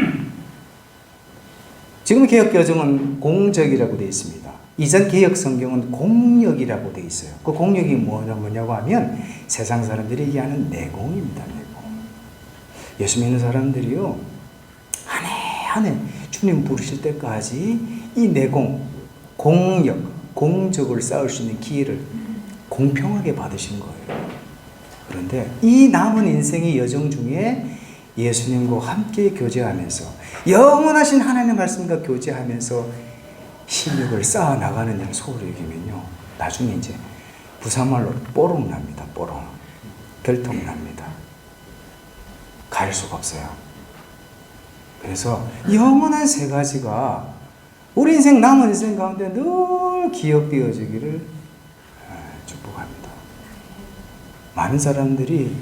지금 개역개정은 공적이라고 되어 있습니다. 이전 개역 성경은 공역이라고 되어 있어요. 그 공역이 뭐냐고 하면 세상 사람들이 얘기하는 내공입니다. 내공. 예수 믿는 사람들이요, 한 해 주님 부르실 때까지 이 내공, 공역, 공적을 쌓을 수 있는 기회를 공평하게 받으신 거예요. 그런데 이 남은 인생의 여정 중에 예수님과 함께 교제하면서 영원하신 하나님의 말씀과 교제하면서 실력을 쌓아 나가는 약속을 여기면요, 나중에 이제 부산말로 뽀록 납니다. 뽀록. 결통 납니다. 갈 수가 없어요. 그래서 영원한 세 가지가 우리 인생 남은 인생 가운데 늘 기억되어지기를 축복합니다. 많은 사람들이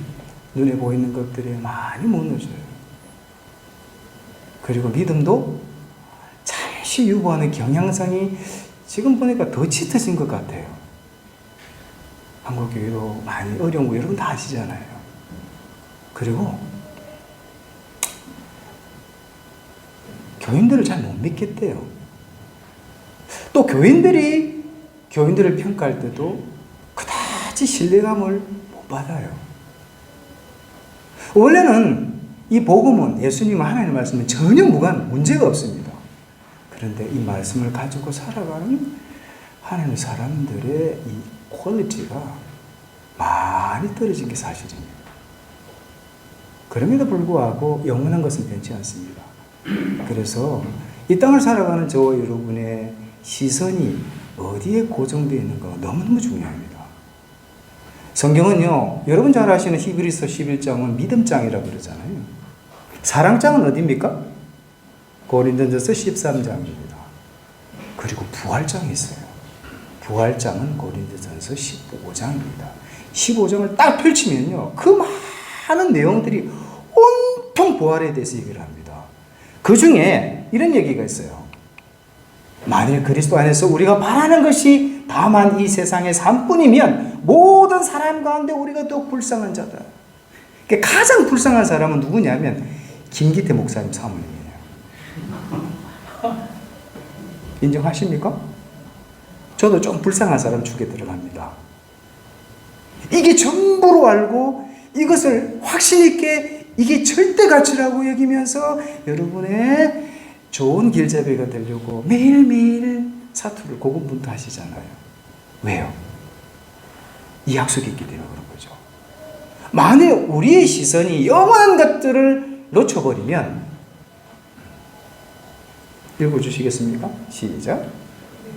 눈에 보이는 것들에 많이 무너져요. 그리고 믿음도 잠시 유보하는 경향성이 지금 보니까 더 짙어진 것 같아요. 한국교회도 많이 어려운 거 여러분 다 아시잖아요. 그리고 교인들을 잘 못 믿겠대요. 또 교인들을 평가할 때도 그다지 신뢰감을 못 받아요. 원래는 이 복음은 예수님 하나님의 말씀은 전혀 문제가 없습니다. 그런데 이 말씀을 가지고 살아가는 하나님의 사람들의 이 퀄리티가 많이 떨어진 게 사실입니다. 그럼에도 불구하고 영원한 것은 변치 않습니다. 그래서 이 땅을 살아가는 저와 여러분의 시선이 어디에 고정되어 있는가 너무너무 중요합니다. 성경은요, 여러분 잘 아시는 히브리서 11장은 믿음장이라고 그러잖아요. 사랑장은 어디입니까? 고린도전서 13장입니다. 그리고 부활장이 있어요. 부활장은 고린도전서 15장입니다. 15장을 딱 펼치면요, 그 많은 내용들이 온통 부활에 대해서 얘기를 합니다. 그 중에 이런 얘기가 있어요. 만일 그리스도 안에서 우리가 바라는 것이 다만 이 세상의 삶뿐이면 모든 사람 가운데 우리가 더 불쌍한 자다. 그러니까 가장 불쌍한 사람은 누구냐면 김기태 목사님 사모님이에요. 인정하십니까? 저도 좀 불쌍한 사람 축에 들어갑니다. 이게 전부로 알고 이것을 확신 있게 이게 절대 가치라고 여기면서 여러분의 좋은 길잡이가 되려고 매일매일 사투를 고군분투하시잖아요. 왜요? 이 약속이 있기 때문에 그런 거죠. 만일 우리의 시선이 영원한 것들을 놓쳐버리면 읽어주시겠습니까? 시작.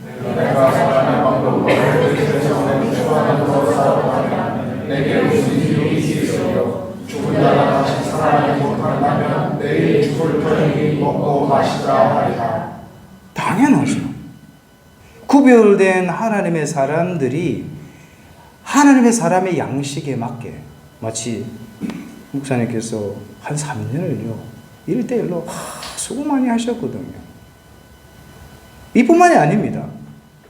내가 사랑의 방법으로 세상을 추구하는 것으로 살아가면 내게 무슨 유익이 있으며 죽은 자가 다시 살아나지 못한다면 내일 죽을 터이니 먹고 마시라 하리라. 당연하죠. 구별된 하나님의 사람들이 하나님의 사람의 양식에 맞게 마치 목사님께서 한 3년을요 1대1로 수고 많이 하셨거든요. 이뿐만이 아닙니다.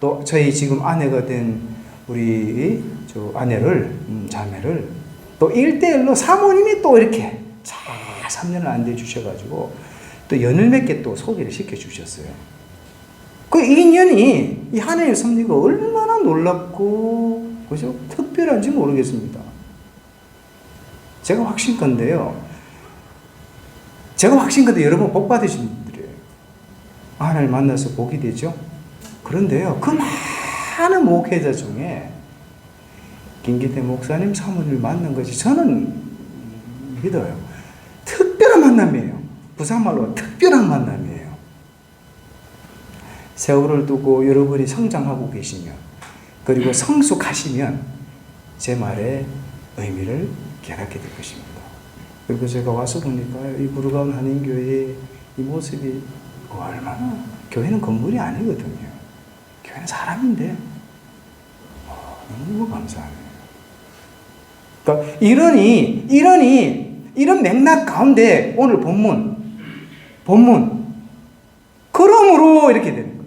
또 저희 지금 아내가 된 우리 저 아내를 자매를 또 1대1로 사모님이 또 이렇게 잘 3년을 안대해 주셔가지고 또 연을 몇 개 또 소개를 시켜주셨어요. 그 인연이 이 하나님의 섭리가 얼마나 놀랍고 그죠? 특별한지 모르겠습니다. 제가 확신컨대요. 여러분 복 받으신 분들이에요. 하나님 만나서 복이 되죠. 그런데요, 그 많은 목회자 중에 김기태 목사님 사모님을 만난 것이 저는 믿어요. 특별한 만남이에요. 부산말로 특별한 만남이에요. 세월을 두고 여러분이 성장하고 계시면 그리고 성숙하시면 제 말의 의미를 깨닫게 될 것입니다. 그리고 제가 와서 보니까 이 구루가운 한인교회의 이 모습이 얼마나 교회는 건물이 아니거든요. 교회는 사람인데 너무 감사해요. 그러니까 이런 맥락 가운데 오늘 본문 그러므로 이렇게 되는 거예요.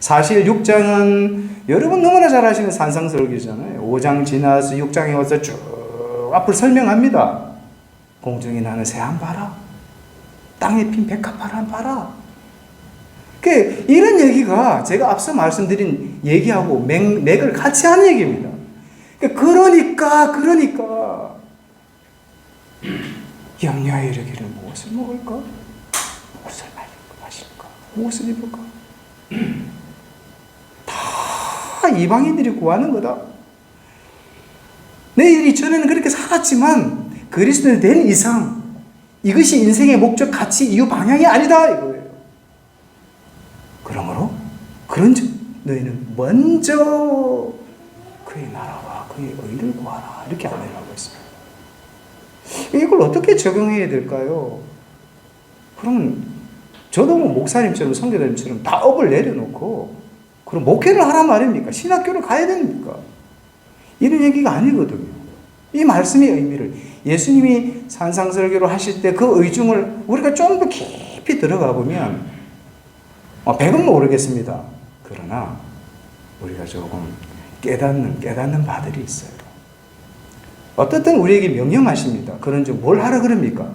사실 6장은 여러분 너무나 잘 아시는 산상설교잖아요. 5장 지나서 6장에 와서 쭉 앞을 설명합니다. 공중에 나는 새한 봐라. 땅에 핀 백합화란 봐라. 이런 얘기가 제가 앞서 말씀드린 얘기하고 맥을 같이 하는 얘기입니다. 그러니까 염려하여 이르기를 무엇을 먹을까? 무엇을 마실까? 무엇을 입을까? 다 이방인들이 구하는 거다. 내 이전에는 그렇게 살았지만 그리스도인 된 이상 이것이 인생의 목적, 가치, 이유, 방향이 아니다 이거예요. 그러므로 그런즉 너희는 먼저 그의 나라와 그의 의를 구하라 이렇게 안내하고 있습니다. 이걸 어떻게 적용해야 될까요? 그럼 저도 뭐 목사님처럼 선교사님처럼 다 업을 내려놓고 그럼 목회를 하란 말입니까? 신학교를 가야 됩니까? 이런 얘기가 아니거든요. 이 말씀의 의미를 예수님이 산상설교를 하실 때 그 의중을 우리가 좀 더 깊이 들어가 보면 100은 모르겠습니다. 그러나 우리가 조금 깨닫는 바들이 있어요. 어떻든 우리에게 명령하십니다. 그런즉 뭘 하라 그럽니까?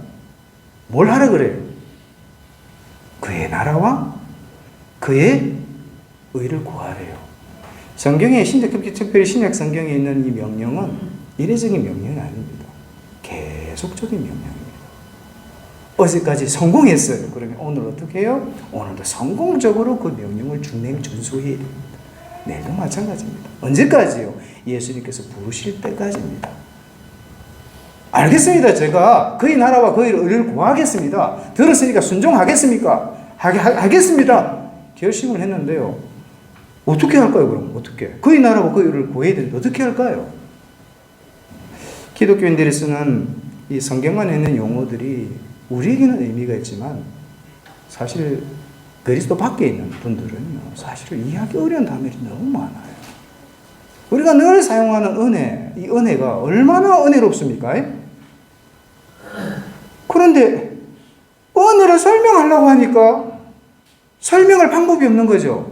뭘 하라 그래요? 그의 나라와 그의 의를 구하래요. 성경에 특별히 신약 성경에 있는 이 명령은 이례적인 명령이 아닙니다. 계속적인 명령입니다. 어제까지 성공했어요. 그러면 오늘 어떻게 해요? 오늘도 성공적으로 그 명령을 준수해야 됩니다. 내일도 마찬가지입니다. 언제까지요? 예수님께서 부르실 때까지입니다. 알겠습니다. 제가 그의 나라와 그의 의를 구하겠습니다. 들었으니까 순종하겠습니까? 하겠습니다. 결심을 했는데요. 어떻게 할까요, 그럼? 어떻게? 그의 나라와 그의 의를 구해야 되는데 어떻게 할까요? 기독교인들이 쓰는 이 성경 안에 있는 용어들이 우리에게는 의미가 있지만 사실 그리스도 밖에 있는 분들은 사실 이해하기 어려운 단어들이 너무 많아요. 우리가 늘 사용하는 은혜, 이 은혜가 얼마나 은혜롭습니까? 그런데 은혜를 설명하려고 하니까 설명할 방법이 없는 거죠.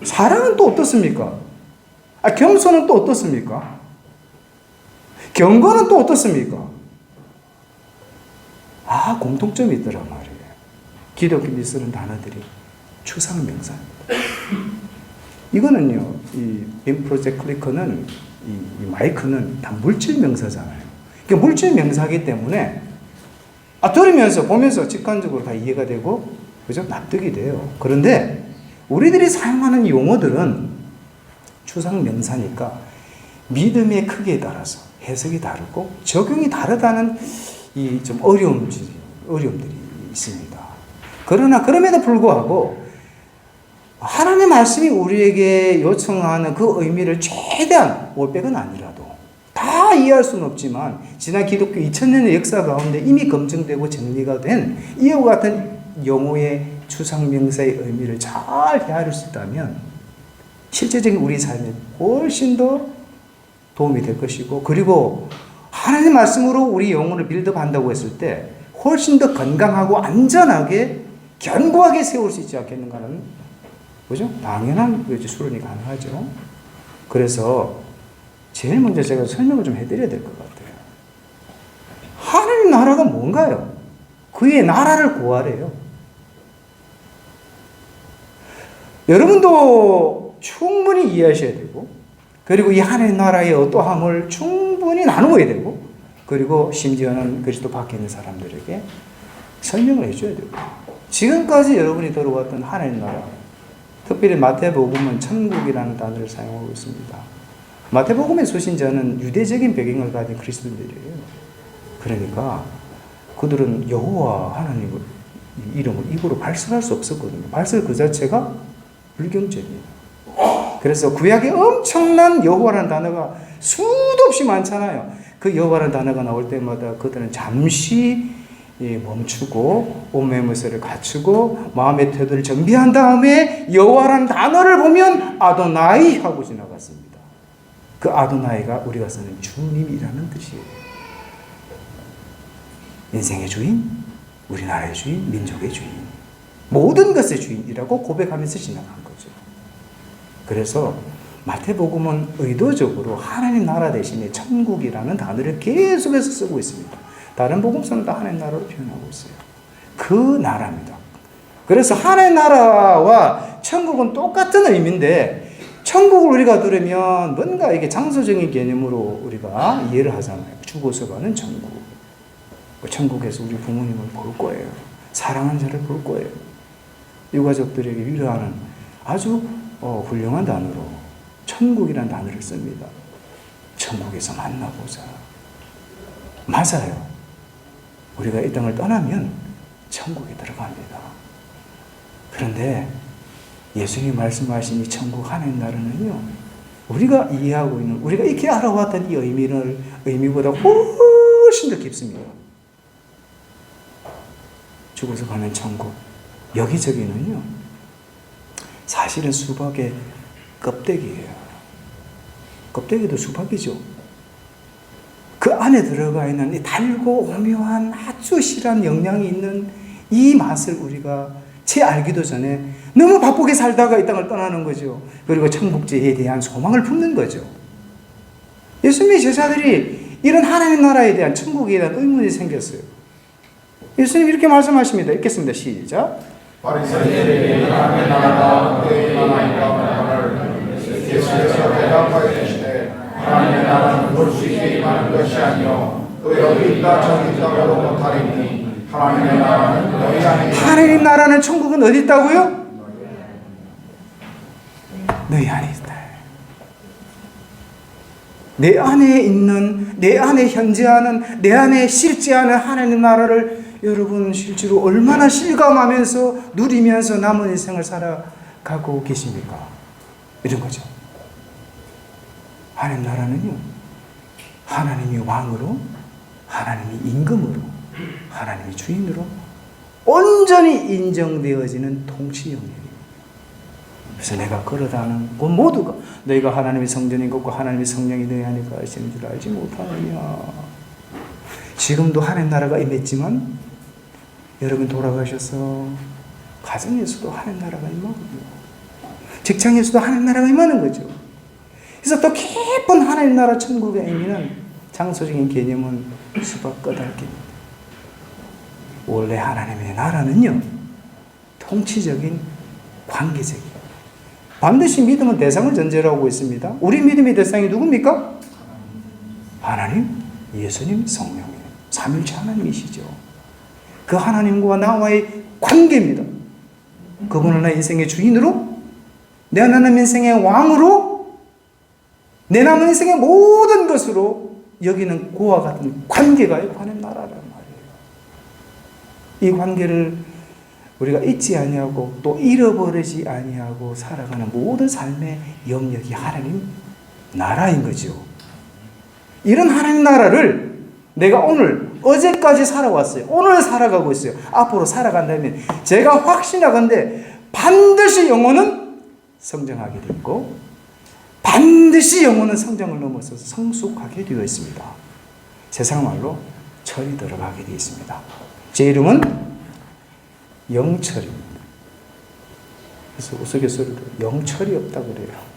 사랑은 또 어떻습니까? 겸손은 또 어떻습니까? 경건은 또 어떻습니까? 공통점이 있더란 말이에요. 기독교인이 쓰는 단어들이 추상명사입니다. 이거는요, 이 빔 프로젝트 클리커는, 이 마이크는 다 물질명사잖아요. 그러니까 물질명사이기 때문에, 들으면서, 보면서 직관적으로 다 이해가 되고, 그죠? 납득이 돼요. 그런데, 우리들이 사용하는 용어들은 추상명사니까, 믿음의 크기에 따라서 해석이 다르고, 적용이 다르다는 이 좀 어려움들이 있습니다. 그러나, 그럼에도 불구하고, 하나님의 말씀이 우리에게 요청하는 그 의미를 최대한 올백은 아니라도 다 이해할 수는 없지만 지난 기독교 2000년의 역사 가운데 이미 검증되고 정리가 된 이와 같은 용어의 추상명사의 의미를 잘 헤아릴 수 있다면 실제적인 우리 삶에 훨씬 더 도움이 될 것이고, 그리고 하나님 말씀으로 우리 영혼을 빌드업한다고 했을 때 훨씬 더 건강하고 안전하게 견고하게 세울 수 있지 않겠는가는, 그죠? 당연한 수론이 가능하죠. 그래서 제일 먼저 제가 설명을 좀 해드려야 될 것 같아요. 하나님 나라가 뭔가요? 그의 나라를 구하래요. 여러분도 충분히 이해하셔야 되고, 그리고 이 하나님 나라의 어떠함을 충분히 나누어야 되고, 그리고 심지어는 그리스도 밖에 있는 사람들에게 설명을 해줘야 되고, 지금까지 여러분이 들어왔던 하나님 나라, 특별히 마태복음은 천국이라는 단어를 사용하고 있습니다. 마태복음의 수신자는 유대적인 배경을 가진 그리스도인들이에요. 그러니까 그들은 여호와 하나님의 이름을 입으로 발설할 수 없었거든요. 발설 그 자체가 불경적이에요. 그래서 구약에 엄청난 여호와라는 단어가 수도 없이 많잖아요. 그 여호와라는 단어가 나올 때마다 그들은 잠시 멈추고 옷매무새를 갖추고 마음의 태도를 정비한 다음에 여호와라는 단어를 보면 아도나이 하고 지나갔습니다. 그 아도나이가 우리가 쓰는 주님이라는 뜻이에요. 인생의 주인, 우리나라의 주인, 민족의 주인, 모든 것의 주인이라고 고백하면서 지나간 거죠. 그래서 마태복음은 의도적으로 하나님 나라 대신에 천국이라는 단어를 계속해서 쓰고 있습니다. 다른 복음서는 다 하나님 나라로 표현하고 있어요. 그 나라입니다. 그래서 하나님 나라와 천국은 똑같은 의미인데, 천국을 우리가 들으면 뭔가 이게 장소적인 개념으로 우리가 이해를 하잖아요. 죽어서 가는 천국. 천국에서 우리 부모님을 볼 거예요. 사랑하는 자를 볼 거예요. 유가족들에게 위로하는 아주 훌륭한 단어로 천국이라는 단어를 씁니다. 천국에서 만나보자. 맞아요. 우리가 이 땅을 떠나면 천국에 들어갑니다. 그런데 예수님이 말씀하신 이 천국 하나님 나라는요, 우리가 이해하고 있는, 우리가 이렇게 알아왔던 이 의미보다 훨씬 더 깊습니다. 죽어서 가는 천국, 여기저기는요, 사실은 수박의 껍데기예요. 껍데기도 수박이죠. 그 안에 들어가 있는 이 달고 오묘한 아주 실한 영양이 있는 이 맛을 우리가 채 알기도 전에 너무 바쁘게 살다가 이 땅을 떠나는 거죠. 그리고 천국제에 대한 소망을 품는 거죠. 예수님의 제자들이 이런 하나님 나라에 대한, 천국에 대한 의문이 생겼어요. 예수님 이렇게 말씀하십니다. 읽겠습니다. 시작. 바리새인들이 하나님의 나라가 너희 나라인가 예수께서 대답하여 이르시되 하나님의 나라는 볼 수 있게 임하는 것이 아니요 또 여기 있다 저기 있다고 못하리니 하나님의 나라는 너희 안에 있다. 하나님 나라는, 천국은 어디 있다고요? 너희 안에 있다. 내 안에 있는, 내 안에 현재하는, 내 안에 실제하는 하나님 나라를 여러분 실제로 얼마나 실감하면서 누리면서 남은 인생을 살아가고 계십니까? 이런 거죠. 하나님 나라는요, 하나님이 왕으로, 하나님이 임금으로, 하나님이 주인으로 온전히 인정되어지는 통치 영역입니다. 그래서 내가 걸어다니는 곳 모두가 너희가 하나님의 성전인 것과 하나님의 성령이 너희 안에 거하시는 줄 알지 못하느냐. 지금도 하나님 나라가 임했지만 여러분 돌아가셔서 가정에서도 하나님 나라가 임하거든요. 직장에서도 하나님 나라가 임하는 거죠. 그래서 또 깊은 하나님 나라 천국의 의미는 장소적인 개념은 수박 끄달기입니다. 원래 하나님의 나라는요, 통치적인, 관계적인. 반드시 믿음은 대상을 전제로 하고 있습니다. 우리 믿음의 대상이 누굽니까? 하나님, 예수님, 성령이에요. 삼일체 하나님이시죠. 그 하나님과 나와의 관계입니다. 그분을 내 인생의 주인으로, 내 남은 인생의 왕으로, 내 남은 인생의 모든 것으로 여기는 그와 같은 관계가 하나님 나라란 말이에요. 이 관계를 우리가 잊지 아니하고 또 잃어버리지 아니하고 살아가는 모든 삶의 영역이 하나님 나라인 거죠. 이런 하나님 나라를 내가 오늘, 어제까지 살아왔어요. 오늘 살아가고 있어요. 앞으로 살아간다면 제가 확신하건대 반드시 영혼은 성장하게 되고 반드시 영혼은 성장을 넘어서서 성숙하게 되어 있습니다. 세상 말로 철이 들어가게 되어 있습니다. 제 이름은 영철입니다. 그래서 우스갯소리로 영철이 없다고 그래요.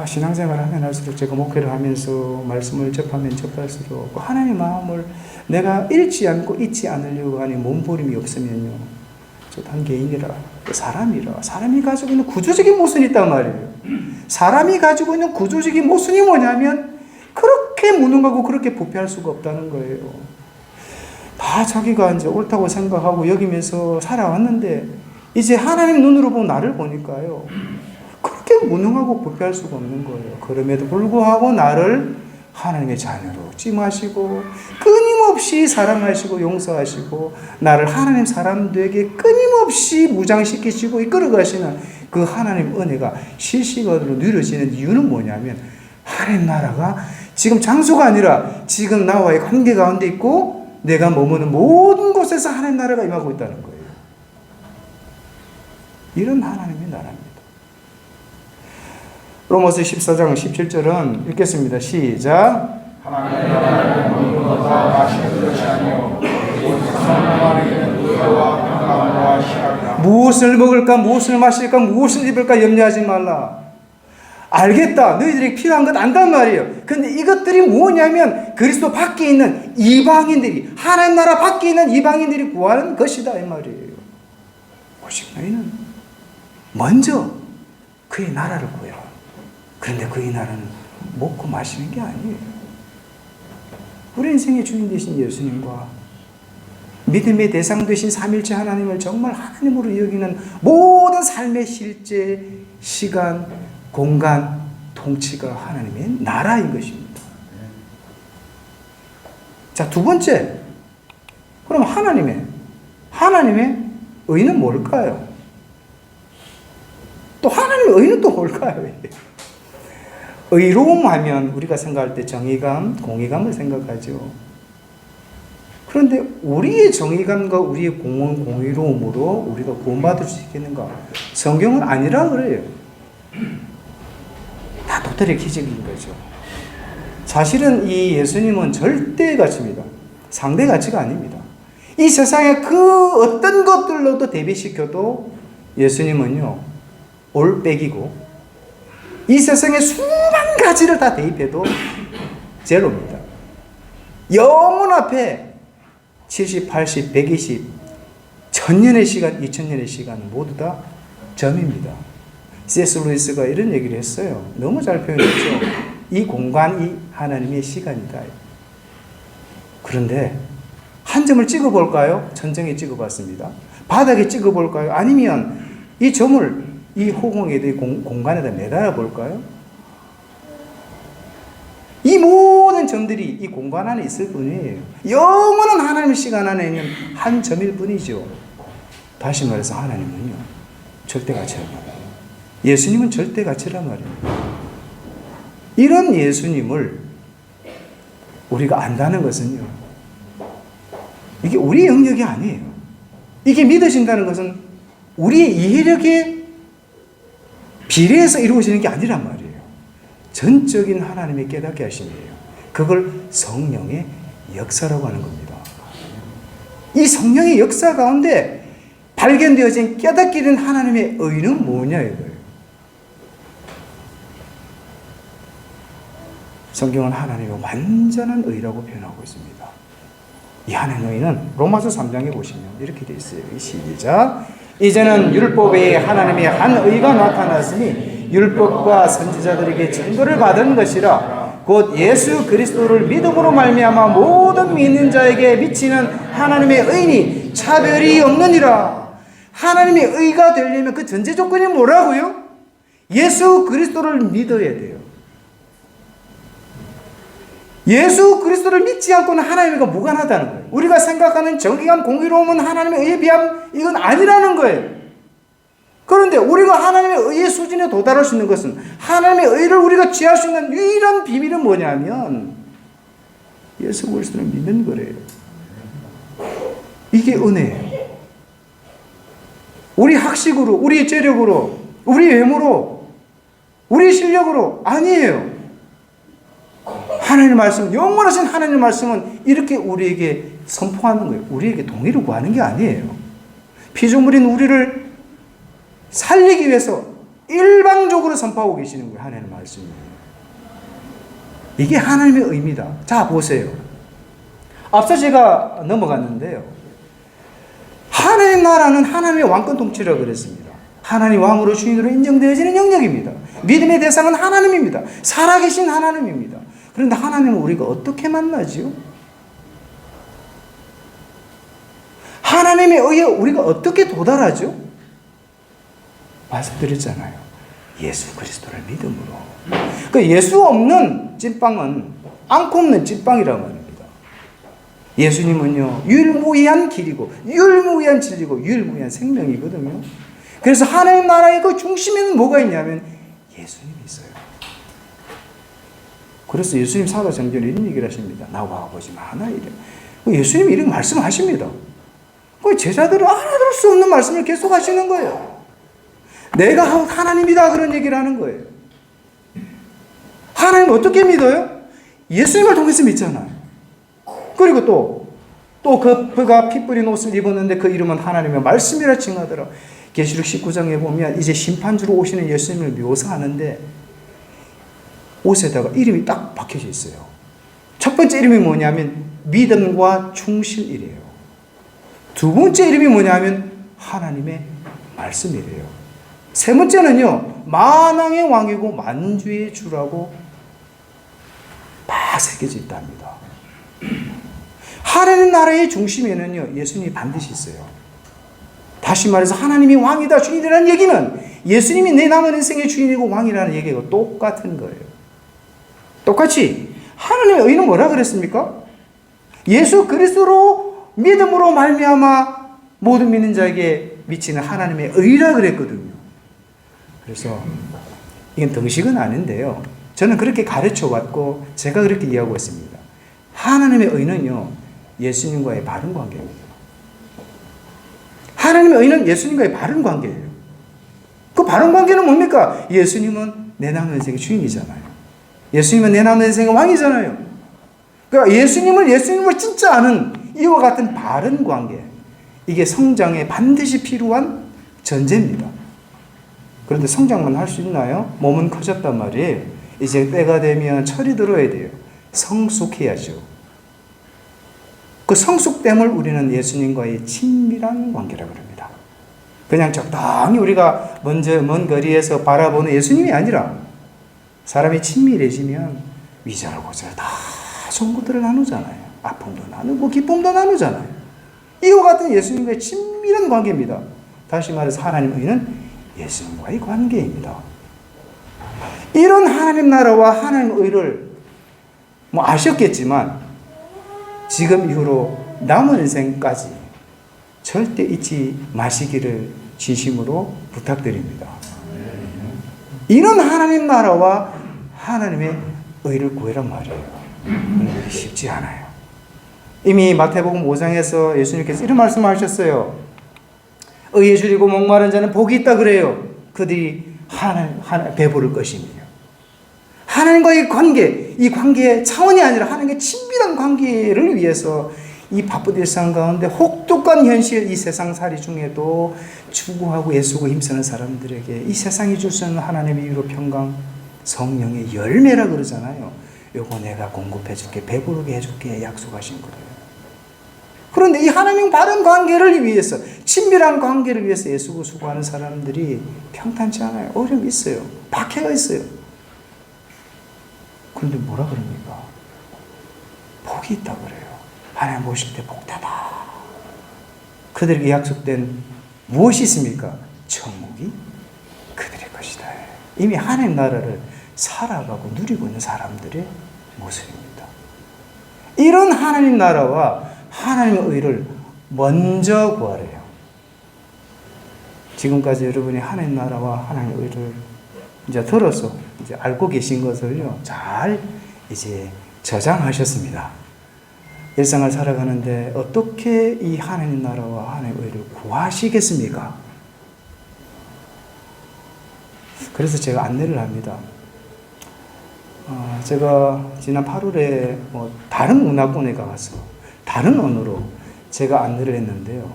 신앙생활을 하면 할수록 제가 목회를 하면서 말씀을 접하면 접할수록 하나님의 마음을 내가 잃지 않고 잊지 않으려고 하는 몸부림이 없으면요, 저도 한 개인이라, 사람이라, 사람이 가지고 있는 구조적인 모순이 있단 말이에요. 사람이 가지고 있는 구조적인 모순이 뭐냐면 그렇게 무능하고 그렇게 부패할 수가 없다는 거예요. 다 자기가 이제 옳다고 생각하고 여기면서 살아왔는데 이제 하나님 눈으로 보고 나를 보니까요, 그렇게 무능하고 부패할 수가 없는 거예요. 그럼에도 불구하고 나를 하나님의 자녀로 찜하시고 끊임없이 사랑하시고 용서하시고 나를 하나님 사람들에게 끊임없이 무장시키시고 이끌어가시는 그 하나님 은혜가 실시간으로 누려지는 이유는 뭐냐면 하나님 나라가 지금 장소가 아니라 지금 나와의 관계 가운데 있고 내가 머무는 모든 곳에서 하나님 나라가 임하고 있다는 거예요. 이런 하나님의 나라입니다. 로마서 14장 17절은 읽겠습니다. 시작. 하나님의 나라는 먹는 것과 마시는 것이 아니요 오직 성령에게는 의와 평강과 희락이라. 무엇을 먹을까, 무엇을 마실까, 무엇을 입을까 염려하지 말라. 알겠다. 너희들이 필요한 것 안단 말이에요. 근데 이것들이 뭐냐면 그리스도 밖에 있는 이방인들이, 하나님 나라 밖에 있는 이방인들이 구하는 것이다 이 말이에요. 오직 너희는 먼저 그의 나라를 구해라. 그런데 그의 나라는 먹고 마시는 게 아니에요. 우리 인생의 주인 되신 예수님과 믿음의 대상 되신 삼일체 하나님을 정말 하나님으로 여기는 모든 삶의 실제, 시간, 공간, 통치가 하나님의 나라인 것입니다. 자, 두 번째. 그럼 하나님의 의는 뭘까요? 또 하나님의 의는 또 뭘까요? 의로움 하면 우리가 생각할 때 정의감, 공의감을 생각하죠. 그런데 우리의 정의감과 우리의 공의로움으로 우리가 구원받을 수 있겠는가? 성경은 아니라 그래요. 다 도토리 기적인 거죠. 사실은 이 예수님은 절대 가치입니다. 상대 가치가 아닙니다. 이 세상의 그 어떤 것들로도 대비시켜도 예수님은요, 올백이고 이 세상의 수만 가지를 다 대입해도 제로입니다. 영혼 앞에 70, 80, 120, 1000년의 시간, 2000년의 시간은 모두 다 점입니다. C.S. 루이스가 이런 얘기를 했어요. 너무 잘 표현했죠. 이 공간이 하나님의 시간이다. 그런데 한 점을 찍어볼까요? 천정에 찍어봤습니다. 바닥에 찍어볼까요? 아니면 이 점을 이 호공에도 공간에다 매달아 볼까요? 이 모든 점들이 이 공간 안에 있을 뿐이에요. 영원한 하나님의 시간 안에 있는 한 점일 뿐이죠. 다시 말해서 하나님은요, 절대가치란 말이에요. 예수님은 절대가치란 말이에요. 이런 예수님을 우리가 안다는 것은요, 이게 우리의 영역이 아니에요. 이게 믿어진다는 것은 우리의 이해력에 비례해서 이루어지는 게 아니란 말이에요. 전적인 하나님의 깨닫게 하심이에요. 그걸 성령의 역사라고 하는 겁니다. 이 성령의 역사 가운데 발견되어진 깨닫게 된 하나님의 의는 뭐냐 이거예요. 성경은 하나님의 완전한 의라고 표현하고 있습니다. 이 하나님의 의는 로마서 3장에 보시면 이렇게 되어 있어요. 시작. 이제는 율법에 하나님의 한 의가 나타났으니 율법과 선지자들에게 증거를 받은 것이라. 곧 예수 그리스도를 믿음으로 말미암아 모든 믿는 자에게 미치는 하나님의 의니 차별이 없느니라. 하나님의 의가 되려면 그 전제 조건이 뭐라고요? 예수 그리스도를 믿어야 돼요. 예수 그리스도를 믿지 않고는 하나님과 무관하다는 거예요. 우리가 생각하는 정의감, 공의로움은 하나님의 의에 비하면 이건 아니라는 거예요. 그런데 우리가 하나님의 의의 수준에 도달할 수 있는 것은 하나님의 의를 우리가 취할 수 있는 유일한 비밀은 뭐냐면 예수 그리스도를 믿는 거래요. 이게 은혜예요. 우리 학식으로, 우리 재력으로, 우리 외모로, 우리 실력으로 아니에요. 하나님의 말씀, 영원하신 하나님의 말씀은 이렇게 우리에게 선포하는 거예요. 우리에게 동의를 구하는 게 아니에요. 피조물인 우리를 살리기 위해서 일방적으로 선포하고 계시는 거예요. 하나님의 말씀이. 이게 하나님의 의미다. 자, 보세요. 앞서 제가 넘어갔는데요. 하나님 나라는 하나님의 왕권 통치라고 그랬습니다. 하나님 왕으로 주인으로 인정되어지는 영역입니다. 믿음의 대상은 하나님입니다. 살아계신 하나님입니다. 그런데 하나님은 우리가 어떻게 만나지요? 하나님의 의에 우리가 어떻게 도달하죠? 말씀드렸잖아요. 예수 그리스도를 믿음으로. 그 예수 없는 찐빵은 앙코 없는 찐빵이라고 말입니다. 예수님은요, 유일무이한 길이고, 유일무이한 진리고, 유일무이한 생명이거든요. 그래서 하나님 나라의 그 중심에는 뭐가 있냐면 예수님이 있어요. 그래서 예수님 사도행전에 이런 얘기를 하십니다. 나와 보지 마나 이래. 예수님이 이렇게 말씀하십니다. 그 제자들은 알아들을 수 없는 말씀을 계속 하시는 거예요. 내가 하나님이다 그런 얘기를 하는 거예요. 하나님 어떻게 믿어요? 예수님을 통해서 믿잖아요. 그리고 또 그가 피 뿌린 옷을 입었는데 그 이름은 하나님의 말씀이라 칭하더라. 계시록 19장에 보면 이제 심판주로 오시는 예수님을 묘사하는데 옷에다가 이름이 딱 박혀져 있어요. 첫 번째 이름이 뭐냐면 믿음과 충실이래요. 두 번째 이름이 뭐냐면 하나님의 말씀이래요. 세 번째는요, 만왕의 왕이고 만주의 주라고 다 새겨져 있답니다. 하나님 나라의 중심에는요, 예수님이 반드시 있어요. 다시 말해서 하나님이 왕이다, 주인이라는 얘기는 예수님이 내 남은 인생의 주인이고 왕이라는 얘기가 똑같은 거예요. 똑같이 하나님의 의는 뭐라 그랬습니까? 예수 그리스도로 믿음으로 말미암아 모든 믿는 자에게 미치는 하나님의 의라 그랬거든요. 그래서 이건 등식은 아닌데요. 저는 그렇게 가르쳐 왔고 제가 그렇게 이해하고 있습니다. 하나님의 의는요, 예수님과의 바른 관계입니다. 하나님의 의는 예수님과의 바른 관계예요. 그 바른 관계는 뭡니까? 예수님은 내 남은 인생의 주인이잖아요. 예수님은 내 남은 인생의 왕이잖아요. 그러니까 예수님을 진짜 아는 이와 같은 바른 관계, 이게 성장에 반드시 필요한 전제입니다. 그런데 성장만 할 수 있나요? 몸은 커졌단 말이에요. 이제 때가 되면 철이 들어야 돼요. 성숙해야죠. 그 성숙됨을 우리는 예수님과의 친밀한 관계라고 합니다. 그냥 적당히 우리가 먼 거리에서 바라보는 예수님이 아니라 사람이 친밀해지면 위자를 고자를 다 좋은 것들을 나누잖아요. 아픔도 나누고 기쁨도 나누잖아요. 이와 같은 예수님과의 친밀한 관계입니다. 다시 말해서 하나님의 의는 예수님과의 관계입니다. 이런 하나님 나라와 하나님의 의를 아셨겠지만 지금 이후로 남은 인생까지 절대 잊지 마시기를 진심으로 부탁드립니다. 이런 하나님 나라와 하나님의 의를 구해란 말이에요. 쉽지 않아요. 이미 마태복음 5장에서 예수님께서 이런 말씀하셨어요. 의에 줄이고 목마른 자는 복이 있다 그래요. 그들이 하나님 배부를 것이며. 하나님과의 관계, 이 관계의 차원이 아니라 하나님과의 친밀한 관계를 위해서 이 바쁜 일상 가운데 혹독한 현실, 이 세상살이 중에도 추구하고 애쓰고 힘쓰는 사람들에게 이 세상이 줄 수 있는 하나님의 위로 평강, 성령의 열매라 그러잖아요. 요거 내가 공급해 줄게, 배부르게 해줄게 약속하신 거예요. 그런데 이 하나님 바른 관계를 위해서, 친밀한 관계를 위해서 애쓰고 수고하는 사람들이 평탄치 않아요. 어려움이 있어요. 박해가 있어요. 그런데 뭐라 그럽니까? 복이 있다 그래요. 하나님 보실 때 복되다. 그들에게 약속된 무엇이 있습니까? 천국이 그들의 것이다. 이미 하나님 나라를 살아가고 누리고 있는 사람들의 모습입니다. 이런 하나님 나라와 하나님의 의를 먼저 구하래요. 지금까지 여러분이 하나님 나라와 하나님의 의를 이제 들어서 이제 알고 계신 것을요, 잘 이제 저장하셨습니다. 일상을 살아가는데 어떻게 이 하나님 나라와 하나님의 의를 구하시겠습니까? 그래서 제가 안내를 합니다. 제가 지난 8월에 다른 문화권에 가서 다른 언어로 제가 안내를 했는데요.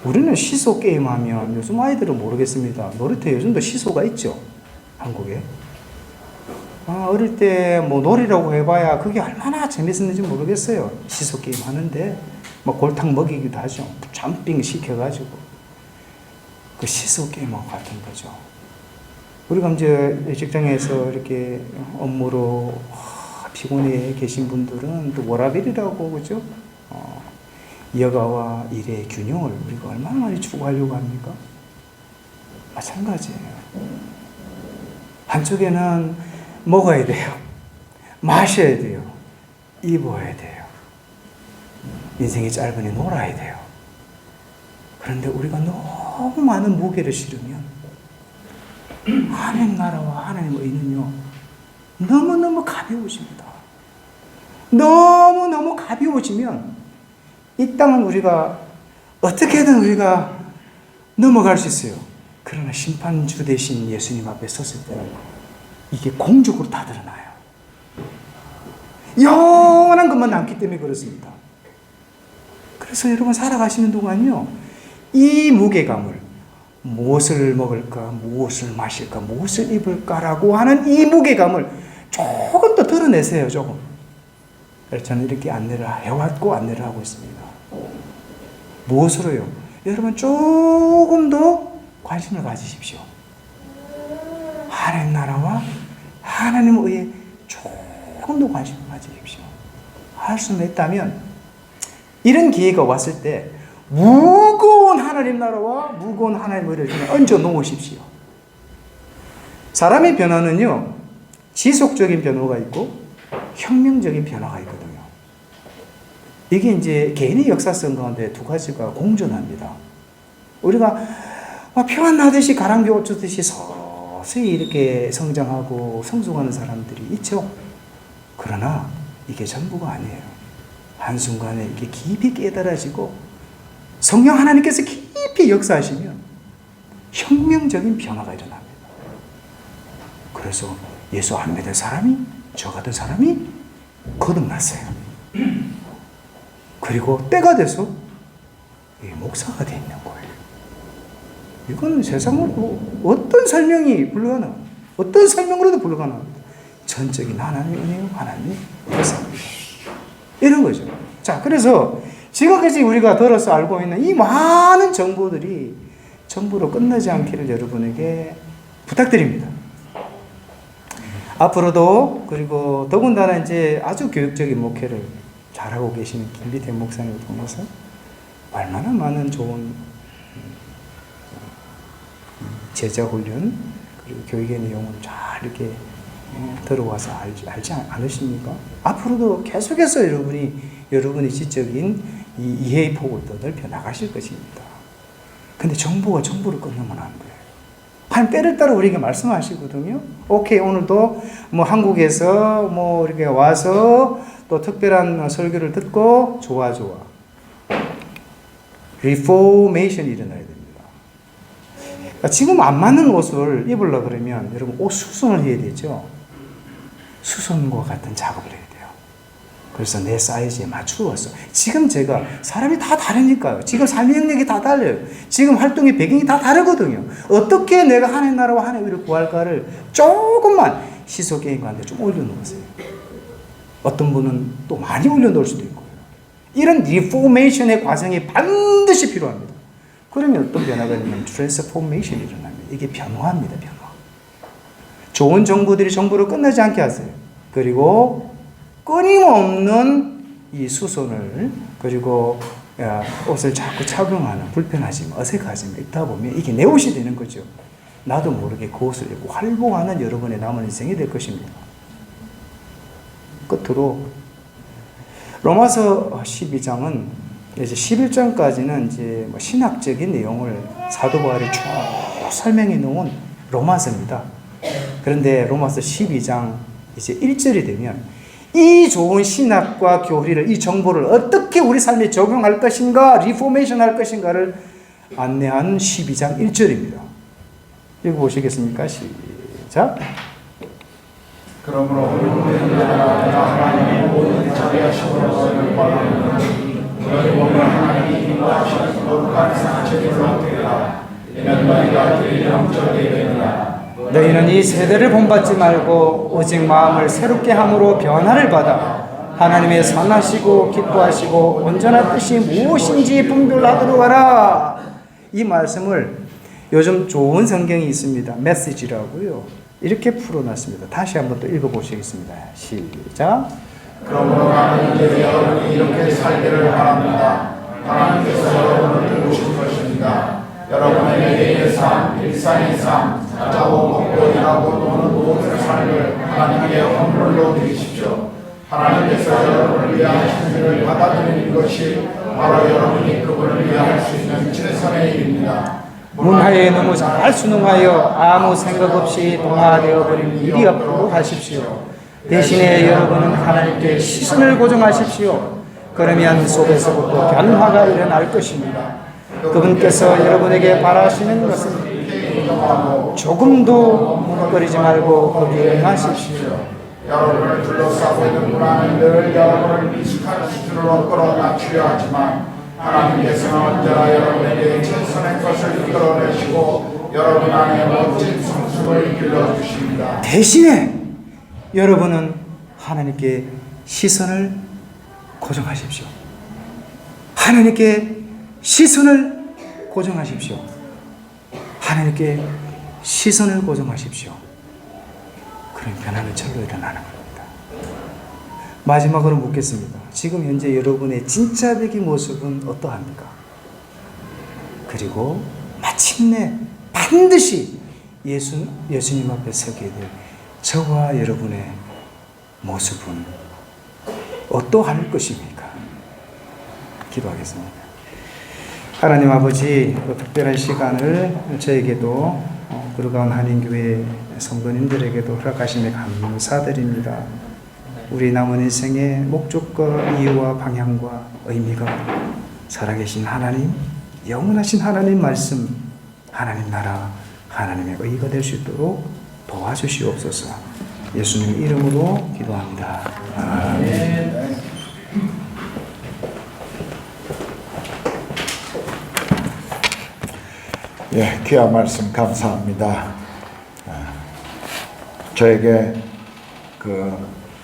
우리는 시소 게임하면 요즘 아이들은 모르겠습니다. 놀이터 요즘도 시소가 있죠. 한국에. 어릴 때 놀이라고 해봐야 그게 얼마나 재밌었는지 모르겠어요. 시소 게임 하는데 골탕 먹이기도 하죠. 점핑 시켜가지고. 그 시소 게임하고 같은 거죠. 우리가 이제 직장에서 이렇게 업무로 피곤해 계신 분들은 또 워라밸이라고 그죠? 여가와 일의 균형을 우리가 얼마나 많이 추구하려고 합니까? 마찬가지예요. 한쪽에는 먹어야 돼요. 마셔야 돼요. 입어야 돼요. 인생이 짧으니 놀아야 돼요. 그런데 우리가 너무 많은 무게를 실으면 하나님 나라와 하나님의 의는요, 너무너무 가벼워집니다. 너무너무 가벼워지면 이 땅은 우리가 어떻게든 우리가 넘어갈 수 있어요. 그러나 심판주 대신 예수님 앞에 섰을 때는 이게 공적으로 다 드러나요. 영원한 것만 남기 때문에 그렇습니다. 그래서 여러분 살아가시는 동안요, 이 무게감을 무엇을 먹을까, 무엇을 마실까, 무엇을 입을까라고 하는 이 무게감을 조금 더 드러내세요. 조금. 그래서 저는 이렇게 안내를 해왔고 안내를 하고 있습니다. 무엇으로요? 여러분 조금 더 관심을 가지십시오. 하나님 나라와 하나님의 의에 조금 더 관심을 가지십시오. 할 수 있다면 이런 기회가 왔을 때 무거운 하나님 나라와 무거운 하나님의 의를 그냥 얹어 놓으십시오. 사람의 변화는요, 지속적인 변화가 있고 혁명적인 변화가 있거든요. 이게 이제 개인의 역사성 가운데 두 가지가 공존합니다. 우리가 평안 나듯이 가랑비 옷 주듯이 서서히 이렇게 성장하고 성숙하는 사람들이 있죠. 그러나 이게 전부가 아니에요. 한순간에 이게 깊이 깨달아지고 성령 하나님께서 깊이 역사하시면 혁명적인 변화가 일어납니다. 그래서 예수 안 믿은 사람이, 저 같은 사람이 거듭났어요. 그리고 때가 돼서 목사가 돼 있는 거예요. 이거는 세상으로 어떤 설명이 불가능합니다. 어떤 설명으로도 불가능합니다. 전적인 하나님의 은혜요, 하나님의 역사입니다. 이런 거죠. 자, 그래서 지금까지 우리가 들어서 알고 있는 이 많은 정보들이 전부로 끝나지 않기를 여러분에게 부탁드립니다. 앞으로도, 그리고 더군다나 이제 아주 교육적인 목회를 잘하고 계시는 김비태 목사님을 통해서 얼마나 많은 좋은 제자 훈련, 그리고 교육의 내용을 잘 이렇게 들어와서 알지 않으십니까? 앞으로도 계속해서 여러분이 지적인 이 이해의 폭을 더 넓혀 나가실 것입니다. 근데 정보가 정보를 끊으면 안 돼요. 한 때를 따라 우리에게 말씀하시거든요. 오케이, 오늘도 한국에서 이렇게 와서 또 특별한 설교를 듣고 좋아. 리포메이션이 일어나야 됩니다. 지금 안 맞는 옷을 입으려고 그러면 여러분 옷 수선을 해야 되죠. 수선과 같은 작업을 해야 돼요. 그래서 내 사이즈에 맞추었어. 지금 제가 사람이 다 다르니까요. 지금 삶의 영역이 다 달라요. 지금 활동의 배경이 다 다르거든요. 어떻게 내가 하나님 나라와 하나님 의를 구할까를 조금만 시소개인 가운데 좀 올려놓으세요. 어떤 분은 또 많이 올려놓을 수도 있고 이런 리포메이션의 과정이 반드시 필요합니다. 그러면 어떤 변화가 있냐면 트랜스포메이션이 일어납니다. 이게 변화입니다. 변화. 좋은 정부들이 정부를 끝나지 않게 하세요. 그리고 끊임없는 이 수선을 그리고 옷을 자꾸 착용하는 불편하지만 어색하지만 있다 보면 이게 내 옷이 되는 거죠. 나도 모르게 그 옷을 입고 활보하는 여러분의 남은 인생이 될 것입니다. 끝으로 로마서 12장은 이제 11장까지는 이제 뭐 신학적인 내용을 사도 바울이 쭉 설명해 놓은 로마서입니다. 그런데 로마서 12장 이제 1절이 되면 이 좋은 신학과 교리를, 이 정보를 어떻게 우리 삶에 적용할 것인가, 리포메이션 할 것인가를 안내한 12장 1절입니다. 읽어보시겠습니까? 시작. 그러므로 우리는 하나님의 모든 자비하심으로 너희를 바라노니 너희 몸을 하나님이 인도하시는 거룩한 상체로 얻으리라. 이는 너희가 그의 영적이 되리라. 너희는 이 세대를 본받지 말고 오직 마음을 새롭게 함으로 변화를 받아 하나님의 선하시고 기뻐하시고 온전한 뜻이 무엇인지 분별하도록 하라. 이 말씀을 요즘 좋은 성경이 있습니다. 메시지라고요. 이렇게 풀어놨습니다. 다시 한번 또 읽어보시겠습니다. 시작. 그러므로 나는 이제 여러분이 이렇게 살기를 바랍니다. 하나님께서 여러분을 도우실 것입니다. 여러분의 매일의 삶, 일상의 삶, 자고 먹고 일하고 노는 모든 삶을 하나님께 헌물로 드리십시오. 하나님께서 여러분을 위하신 일을 받아들이는 것이 바로 여러분이 그분을 위해 할 수 있는 최선의 일입니다. 문화에 너무 잘 순응하여 아무 생각 없이 동화되어 버린 일이 없도록 하십시오. 대신에 여러분은 하나님께 시선을 고정하십시오. 그러면 속에서부터 변화가 일어날 것입니다. 그분께서 여러분에게 바라시는 것은 조금도 무너뜨리지 말고 거기에 하십시오. 여러분을 둘러싸고 있는 문화는 늘 여러분을 미숙한 수준으로 끌어낮추려 하지만 하나님께서는 언제나 여러분에게 최선의 것을 이끌어내시고 여러분 안에 멋진 성숙을 길러주십니다. 대신에 여러분은 하나님께 시선을 고정하십시오. 하나님께 시선을 고정하십시오. 하나님께 시선을 고정하십시오. 그럼 변화는 절로 일어나는 겁니다. 마지막으로 묻겠습니다. 지금 현재 여러분의 진짜적인 모습은 어떠합니까? 그리고 마침내 반드시 예수님 앞에 서게 될 저와 여러분의 모습은 어떠할 것입니까? 기도하겠습니다. 하나님 아버지, 특별한 시간을 저에게도 그러가운 한인교회 성도님들에게도 허락하심에 감사드립니다. 우리 남은 인생의 목적과 이유와 방향과 의미가 살아계신 하나님, 영원하신 하나님 말씀, 하나님 나라, 하나님의 의가 될 수 있도록 도와주시옵소서. 예수님 이름으로 기도합니다. 아멘. 예, 귀한 말씀 감사합니다. 저에게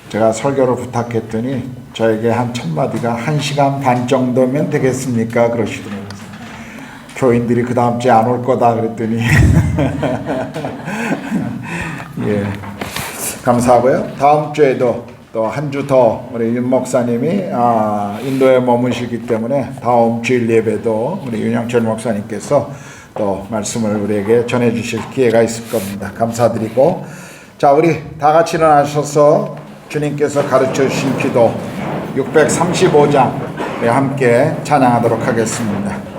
제가 설교를 부탁했더니 저에게 한 1000마디가 1시간 반 정도면 되겠습니까? 그러시더라고요. 교인들이 그 다음 주에 안 올 거다 그랬더니 예, 감사하고요. 다음 주에도 또 한 주 더 우리 윤 목사님이 인도에 머무시기 때문에 다음 주일 예배도 우리 윤영철 목사님께서 또 말씀을 우리에게 전해 주실 기회가 있을 겁니다. 감사드리고, 자, 우리 다 같이 일어나셔서 주님께서 가르쳐 주신 기도 635장 함께 찬양하도록 하겠습니다.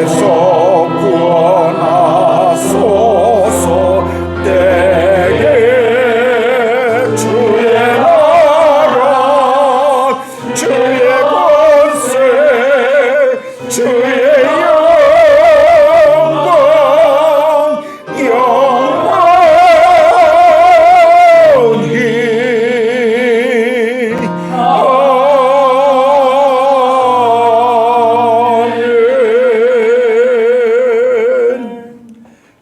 죄에서 구원하소서. 내게 주의 나라 주의 권세 주의 영광 영원히 아멘.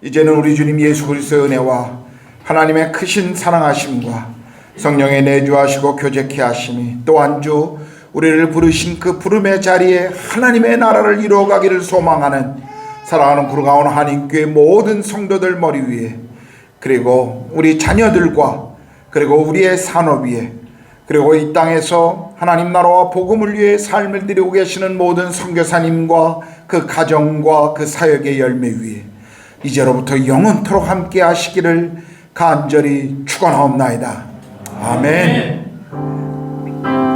이제는 우리 주님 예수 그리스도의 은혜와 하나님의 크신 사랑하심과 성령의 내주하시고 교제케 하심이 또한 주 우리를 부르신 그 부름의 자리에 하나님의 나라를 이루어가기를 소망하는 사랑하는 구르가온 한인교회 모든 성도들 머리 위에, 그리고 우리 자녀들과 그리고 우리의 산업 위에, 그리고 이 땅에서 하나님 나라와 복음을 위해 삶을 드리고 계시는 모든 선교사님과 그 가정과 그 사역의 열매 위에 이제로부터 영원토록 함께 하시기를 간절히 축원하옵나이다. 아멘.